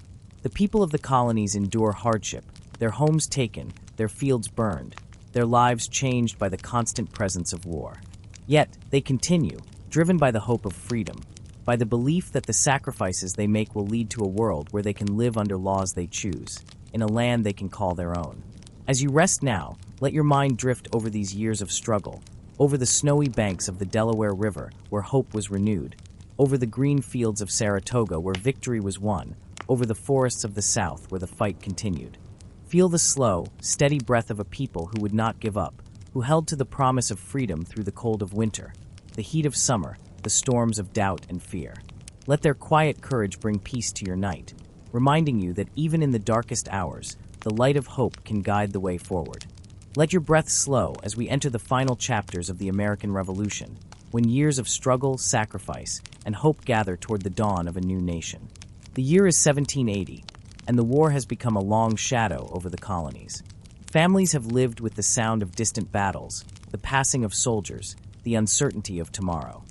The people of the colonies endure hardship, their homes taken, their fields burned, their lives changed by the constant presence of war. Yet, they continue, driven by the hope of freedom, by the belief that the sacrifices they make will lead to a world where they can live under laws they choose, in a land they can call their own. As you rest now, let your mind drift over these years of struggle, over the snowy banks of the Delaware River where hope was renewed, over the green fields of Saratoga where victory was won, over the forests of the South where the fight continued. Feel the slow, steady breath of a people who would not give up, who held to the promise of freedom through the cold of winter, the heat of summer, the storms of doubt and fear. Let their quiet courage bring peace to your night, reminding you that even in the darkest hours, the light of hope can guide the way forward. Let your breath slow as we enter the final chapters of the American Revolution, when years of struggle, sacrifice, and hope gather toward the dawn of a new nation. The year is 1780, and the war has become a long shadow over the colonies. Families have lived with the sound of distant battles, the passing of soldiers, the uncertainty of tomorrow.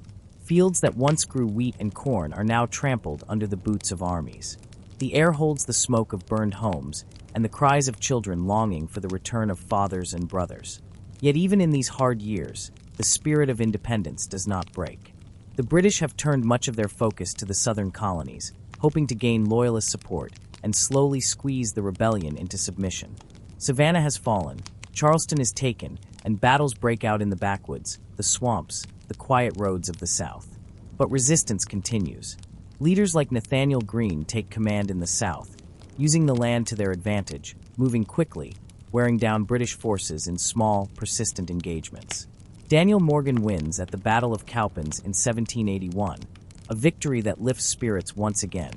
Fields that once grew wheat and corn are now trampled under the boots of armies. The air holds the smoke of burned homes and the cries of children longing for the return of fathers and brothers. Yet even in these hard years, the spirit of independence does not break. The British have turned much of their focus to the southern colonies, hoping to gain Loyalist support and slowly squeeze the rebellion into submission. Savannah has fallen, Charleston is taken, and battles break out in the backwoods, the swamps, the quiet roads of the South. But resistance continues. Leaders like Nathaniel Greene take command in the South, using the land to their advantage, moving quickly, wearing down British forces in small, persistent engagements. Daniel Morgan wins at the Battle of Cowpens in 1781, a victory that lifts spirits once again,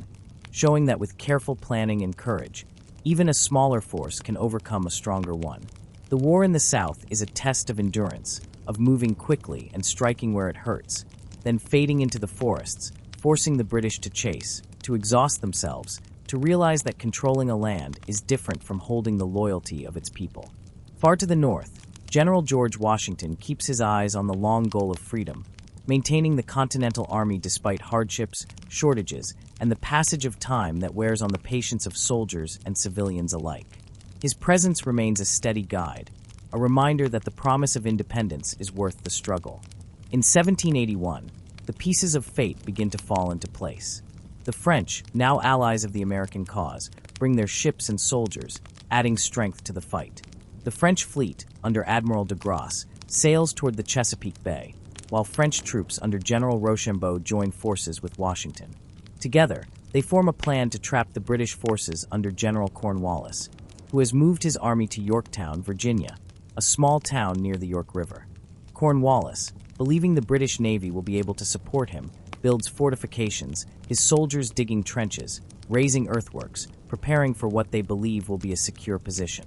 showing that with careful planning and courage, even a smaller force can overcome a stronger one. The war in the South is a test of endurance, of moving quickly and striking where it hurts, then fading into the forests, forcing the British to chase, to exhaust themselves, to realize that controlling a land is different from holding the loyalty of its people. Far to the north, General George Washington keeps his eyes on the long goal of freedom, maintaining the Continental Army despite hardships, shortages, and the passage of time that wears on the patience of soldiers and civilians alike. His presence remains a steady guide, a reminder that the promise of independence is worth the struggle. In 1781, the pieces of fate begin to fall into place. The French, now allies of the American cause, bring their ships and soldiers, adding strength to the fight. The French fleet, under Admiral de Grasse, sails toward the Chesapeake Bay, while French troops under General Rochambeau join forces with Washington. Together, they form a plan to trap the British forces under General Cornwallis, who has moved his army to Yorktown, Virginia, a small town near the York River. Cornwallis, believing the British Navy will be able to support him, builds fortifications, his soldiers digging trenches, raising earthworks, preparing for what they believe will be a secure position.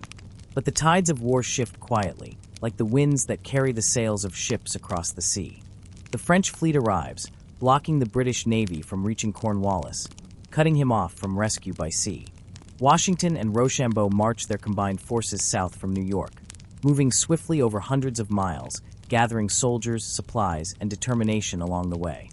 But the tides of war shift quietly, like the winds that carry the sails of ships across the sea. The French fleet arrives, blocking the British Navy from reaching Cornwallis, cutting him off from rescue by sea. Washington and Rochambeau march their combined forces south from New York, moving swiftly over hundreds of miles, gathering soldiers, supplies, and determination along the way.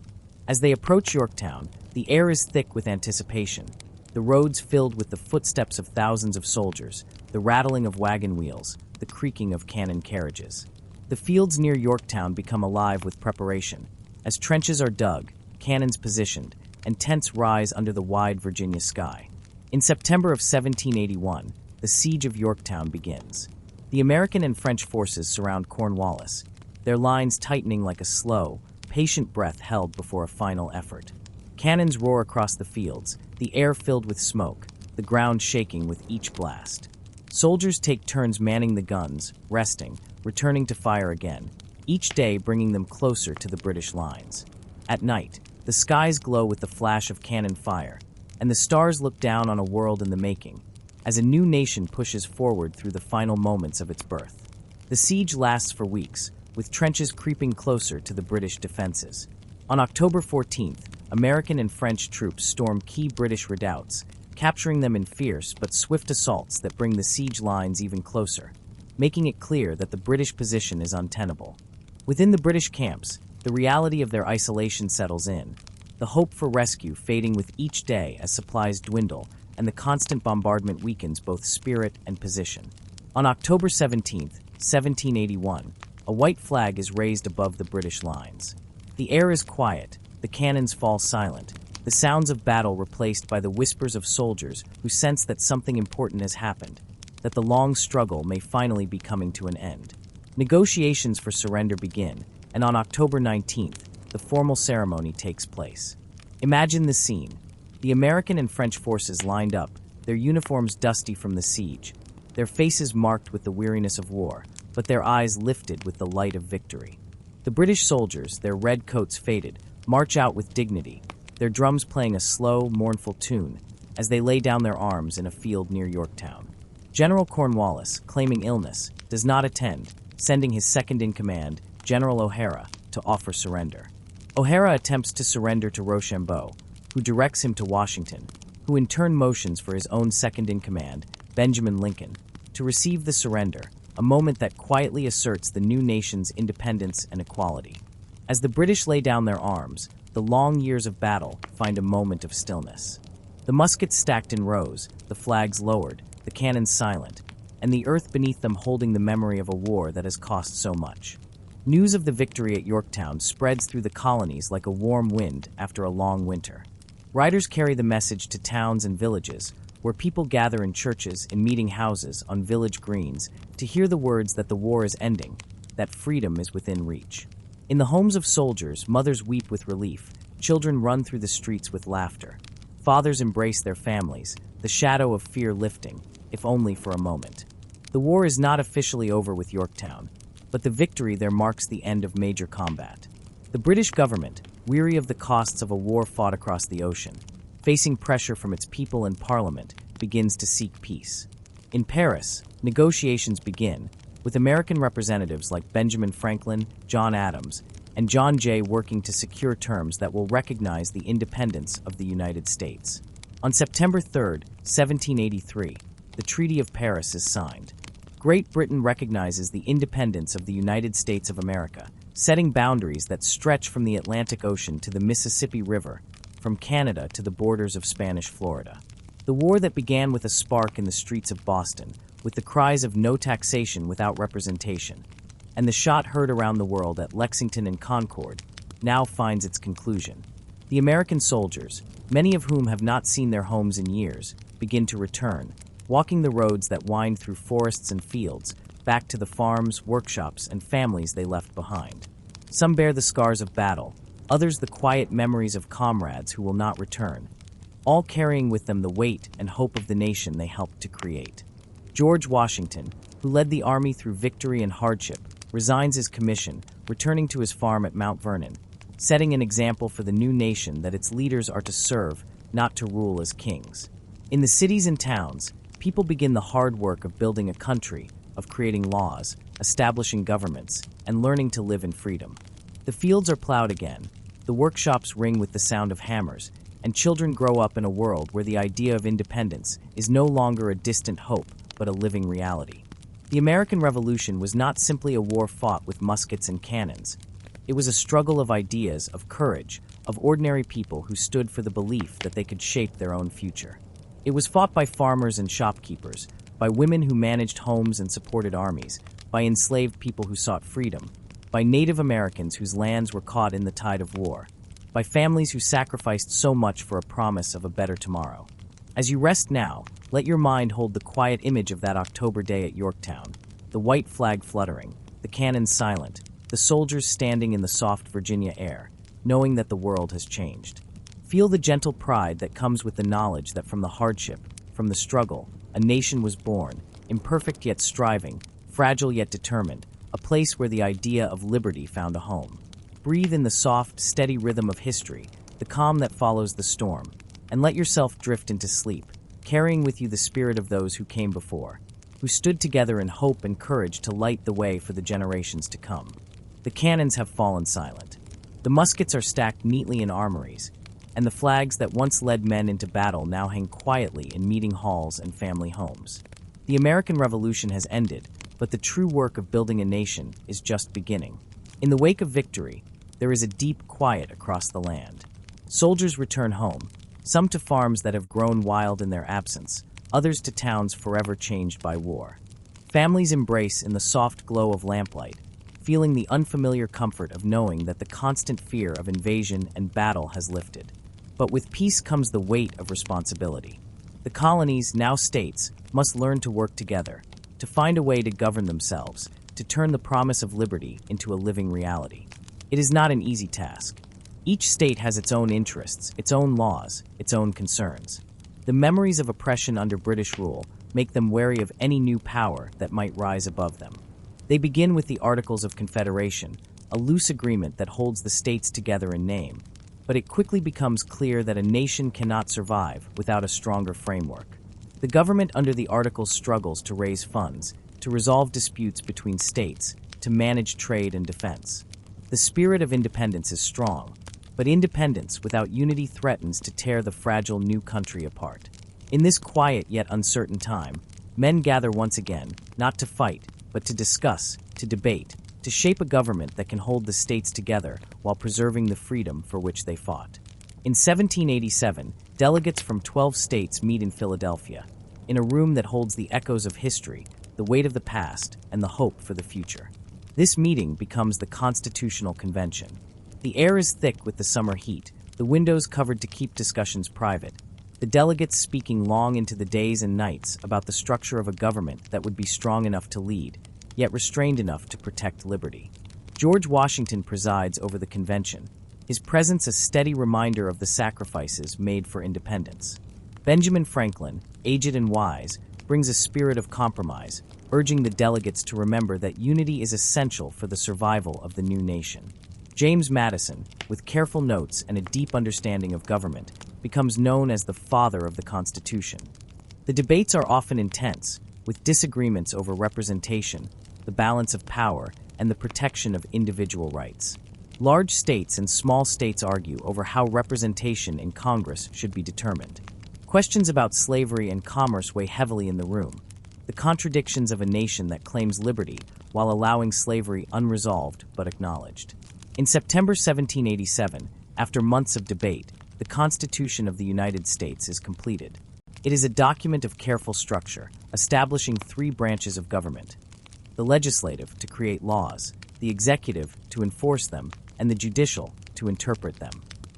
As they approach Yorktown, the air is thick with anticipation, the roads filled with the footsteps of thousands of soldiers, the rattling of wagon wheels, the creaking of cannon carriages. The fields near Yorktown become alive with preparation, as trenches are dug, cannons positioned, and tents rise under the wide Virginia sky. In September of 1781, the siege of Yorktown begins. The American and French forces surround Cornwallis, their lines tightening like a slow, patient breath held before a final effort. Cannons roar across the fields, the air filled with smoke, the ground shaking with each blast. Soldiers take turns manning the guns, resting, returning to fire again, each day bringing them closer to the British lines. At night, the skies glow with the flash of cannon fire, and the stars look down on a world in the making, as a new nation pushes forward through the final moments of its birth. The siege lasts for weeks, with trenches creeping closer to the British defenses. On October 14th, American and French troops storm key British redoubts, capturing them in fierce but swift assaults that bring the siege lines even closer, making it clear that the British position is untenable. Within the British camps, the reality of their isolation settles in, the hope for rescue fading with each day as supplies dwindle and the constant bombardment weakens both spirit and position. On October 17, 1781, a white flag is raised above the British lines. The air is quiet, the cannons fall silent, the sounds of battle replaced by the whispers of soldiers who sense that something important has happened, that the long struggle may finally be coming to an end. Negotiations for surrender begin, and on October 19th, the formal ceremony takes place. Imagine the scene. The American and French forces lined up, their uniforms dusty from the siege, their faces marked with the weariness of war, but their eyes lifted with the light of victory. The British soldiers, their red coats faded, march out with dignity, their drums playing a slow, mournful tune, as they lay down their arms in a field near Yorktown. General Cornwallis, claiming illness, does not attend, sending his second-in-command, General O'Hara, to offer surrender. O'Hara attempts to surrender to Rochambeau, who directs him to Washington, who in turn motions for his own second-in-command, Benjamin Lincoln, to receive the surrender, a moment that quietly asserts the new nation's independence and equality. As the British lay down their arms, the long years of battle find a moment of stillness. The muskets stacked in rows, the flags lowered, the cannons silent, and the earth beneath them holding the memory of a war that has cost so much. News of the victory at Yorktown spreads through the colonies like a warm wind after a long winter. Riders carry the message to towns and villages, where people gather in churches, in meeting houses, on village greens, to hear the words that the war is ending, that freedom is within reach. In the homes of soldiers, mothers weep with relief, children run through the streets with laughter. Fathers embrace their families, the shadow of fear lifting, if only for a moment. The war is not officially over with Yorktown, but the victory there marks the end of major combat. The British government, weary of the costs of a war fought across the ocean, facing pressure from its people and parliament, begins to seek peace. In Paris, negotiations begin, with American representatives like Benjamin Franklin, John Adams, and John Jay working to secure terms that will recognize the independence of the United States. On September 3, 1783, the Treaty of Paris is signed. Great Britain recognizes the independence of the United States of America, setting boundaries that stretch from the Atlantic Ocean to the Mississippi River, from Canada to the borders of Spanish Florida. The war that began with a spark in the streets of Boston, with the cries of no taxation without representation, and the shot heard around the world at Lexington and Concord, now finds its conclusion. The American soldiers, many of whom have not seen their homes in years, begin to return, walking the roads that wind through forests and fields, back to the farms, workshops, and families they left behind. Some bear the scars of battle, others the quiet memories of comrades who will not return, all carrying with them the weight and hope of the nation they helped to create. George Washington, who led the army through victory and hardship, resigns his commission, returning to his farm at Mount Vernon, setting an example for the new nation that its leaders are to serve, not to rule as kings. In the cities and towns, people begin the hard work of building a country, of creating laws, establishing governments, and learning to live in freedom. The fields are plowed again, the workshops ring with the sound of hammers, and children grow up in a world where the idea of independence is no longer a distant hope, but a living reality. The American Revolution was not simply a war fought with muskets and cannons. It was a struggle of ideas, of courage, of ordinary people who stood for the belief that they could shape their own future. It was fought by farmers and shopkeepers, by women who managed homes and supported armies, by enslaved people who sought freedom, by Native Americans whose lands were caught in the tide of war, by families who sacrificed so much for a promise of a better tomorrow. As you rest now, let your mind hold the quiet image of that October day at Yorktown, the white flag fluttering, the cannons silent, the soldiers standing in the soft Virginia air, knowing that the world has changed. Feel the gentle pride that comes with the knowledge that from the hardship, from the struggle, a nation was born, imperfect yet striving, fragile yet determined, a place where the idea of liberty found a home. Breathe in the soft, steady rhythm of history, the calm that follows the storm. and let yourself drift into sleep, carrying with you the spirit of those who came before, who stood together in hope and courage to light the way for the generations to come. The cannons have fallen silent. The muskets are stacked neatly in armories, and the flags that once led men into battle now hang quietly in meeting halls and family homes. The American Revolution has ended, but the true work of building a nation is just beginning. In the wake of victory, there is a deep quiet across the land. Soldiers return home, some to farms that have grown wild in their absence, others to towns forever changed by war. Families embrace in the soft glow of lamplight, feeling the unfamiliar comfort of knowing that the constant fear of invasion and battle has lifted. But with peace comes the weight of responsibility. The colonies, now states, must learn to work together, to find a way to govern themselves, to turn the promise of liberty into a living reality. It is not an easy task. Each state has its own interests, its own laws, its own concerns. The memories of oppression under British rule make them wary of any new power that might rise above them. They begin with the Articles of Confederation, a loose agreement that holds the states together in name, but it quickly becomes clear that a nation cannot survive without a stronger framework. The government under the Articles struggles to raise funds, to resolve disputes between states, to manage trade and defense. The spirit of independence is strong, but independence without unity threatens to tear the fragile new country apart. In this quiet yet uncertain time, men gather once again, not to fight, but to discuss, to debate, to shape a government that can hold the states together while preserving the freedom for which they fought. In 1787, delegates from 12 states meet in Philadelphia, in a room that holds the echoes of history, the weight of the past, and the hope for the future. This meeting becomes the Constitutional Convention. The air is thick with the summer heat, the windows covered to keep discussions private, the delegates speaking long into the days and nights about the structure of a government that would be strong enough to lead, yet restrained enough to protect liberty. George Washington presides over the convention, his presence a steady reminder of the sacrifices made for independence. Benjamin Franklin, aged and wise, brings a spirit of compromise, urging the delegates to remember that unity is essential for the survival of the new nation. James Madison, with careful notes and a deep understanding of government, becomes known as the father of the Constitution. The debates are often intense, with disagreements over representation, the balance of power, and the protection of individual rights. Large states and small states argue over how representation in Congress should be determined. Questions about slavery and commerce weigh heavily in the room, the contradictions of a nation that claims liberty while allowing slavery unresolved but acknowledged. In September 1787, after months of debate, the Constitution of the United States is completed. It is a document of careful structure, establishing 3 branches of government: the legislative to create laws, the executive to enforce them, and the judicial to interpret them.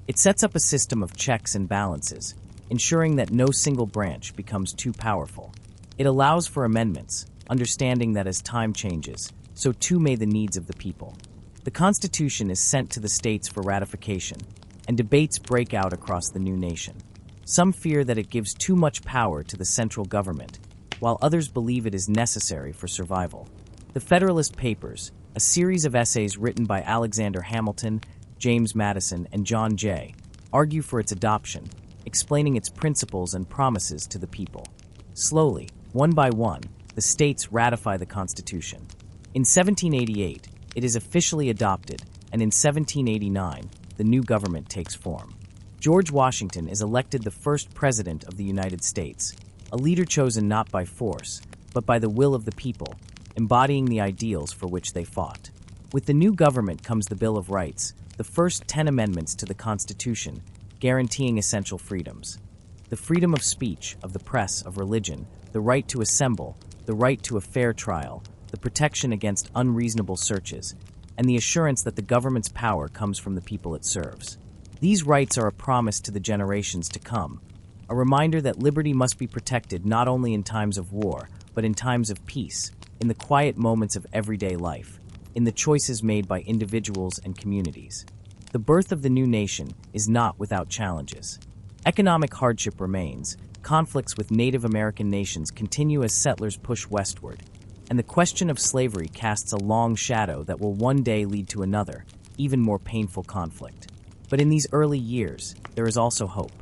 It sets up a system of checks and balances, ensuring that no single branch becomes too powerful. It allows for amendments, understanding that as time changes, so too may the needs of the people. The Constitution is sent to the states for ratification, and debates break out across the new nation. Some fear that it gives too much power to the central government, while others believe it is necessary for survival. The Federalist Papers, a series of essays written by Alexander Hamilton, James Madison, and John Jay, argue for its adoption, explaining its principles and promises to the people. Slowly, one by one, the states ratify the Constitution. In 1788, it is officially adopted, and in 1789, the new government takes form. George Washington is elected the first president of the United States, a leader chosen not by force, but by the will of the people, embodying the ideals for which they fought. With the new government comes the Bill of Rights, the first 10 amendments to the Constitution, guaranteeing essential freedoms. The freedom of speech, of the press, of religion, the right to assemble, the right to a fair trial, the protection against unreasonable searches, and the assurance that the government's power comes from the people it serves. These rights are a promise to the generations to come, a reminder that liberty must be protected not only in times of war, but in times of peace, in the quiet moments of everyday life, in the choices made by individuals and communities. The birth of the new nation is not without challenges. Economic hardship remains, conflicts with Native American nations continue as settlers push westward, and the question of slavery casts a long shadow that will one day lead to another, even more painful conflict. But in these early years, there is also hope.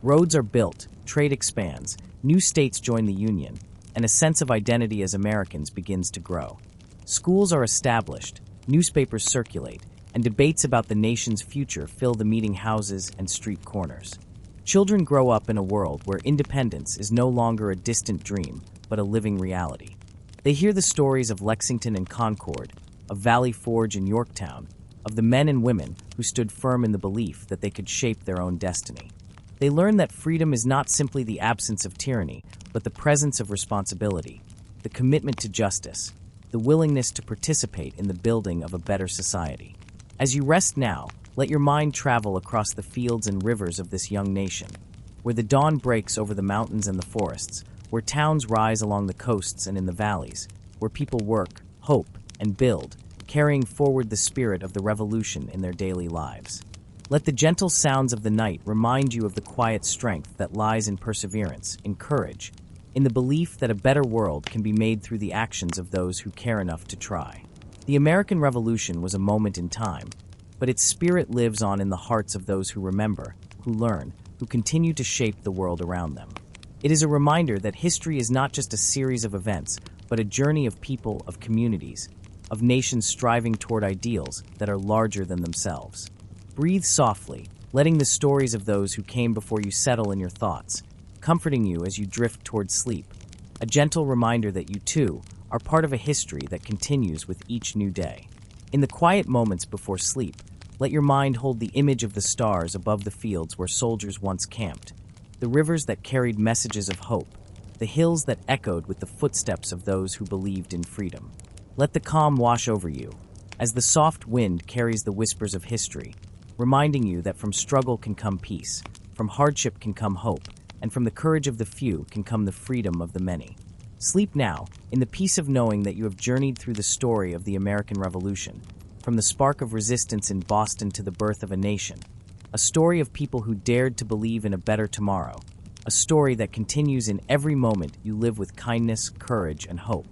Roads are built, trade expands, new states join the Union, and a sense of identity as Americans begins to grow. Schools are established, newspapers circulate, and debates about the nation's future fill the meeting houses and street corners. Children grow up in a world where independence is no longer a distant dream, but a living reality. They hear the stories of Lexington and Concord, of Valley Forge and Yorktown, of the men and women who stood firm in the belief that they could shape their own destiny. They learn that freedom is not simply the absence of tyranny, but the presence of responsibility, the commitment to justice, the willingness to participate in the building of a better society. As you rest now, let your mind travel across the fields and rivers of this young nation, where the dawn breaks over the mountains and the forests, where towns rise along the coasts and in the valleys, where people work, hope, and build, carrying forward the spirit of the revolution in their daily lives. Let the gentle sounds of the night remind you of the quiet strength that lies in perseverance, in courage, in the belief that a better world can be made through the actions of those who care enough to try. The American Revolution was a moment in time, but its spirit lives on in the hearts of those who remember, who learn, who continue to shape the world around them. It is a reminder that history is not just a series of events, but a journey of people, of communities, of nations striving toward ideals that are larger than themselves. Breathe softly, letting the stories of those who came before you settle in your thoughts, comforting you as you drift toward sleep. A gentle reminder that you, too, are part of a history that continues with each new day. In the quiet moments before sleep, let your mind hold the image of the stars above the fields where soldiers once camped, the rivers that carried messages of hope, the hills that echoed with the footsteps of those who believed in freedom. Let the calm wash over you, as the soft wind carries the whispers of history, reminding you that from struggle can come peace, from hardship can come hope, and from the courage of the few can come the freedom of the many. Sleep now, in the peace of knowing that you have journeyed through the story of the American Revolution, from the spark of resistance in Boston to the birth of a nation, a story of people who dared to believe in a better tomorrow, a story that continues in every moment you live with kindness, courage, and hope.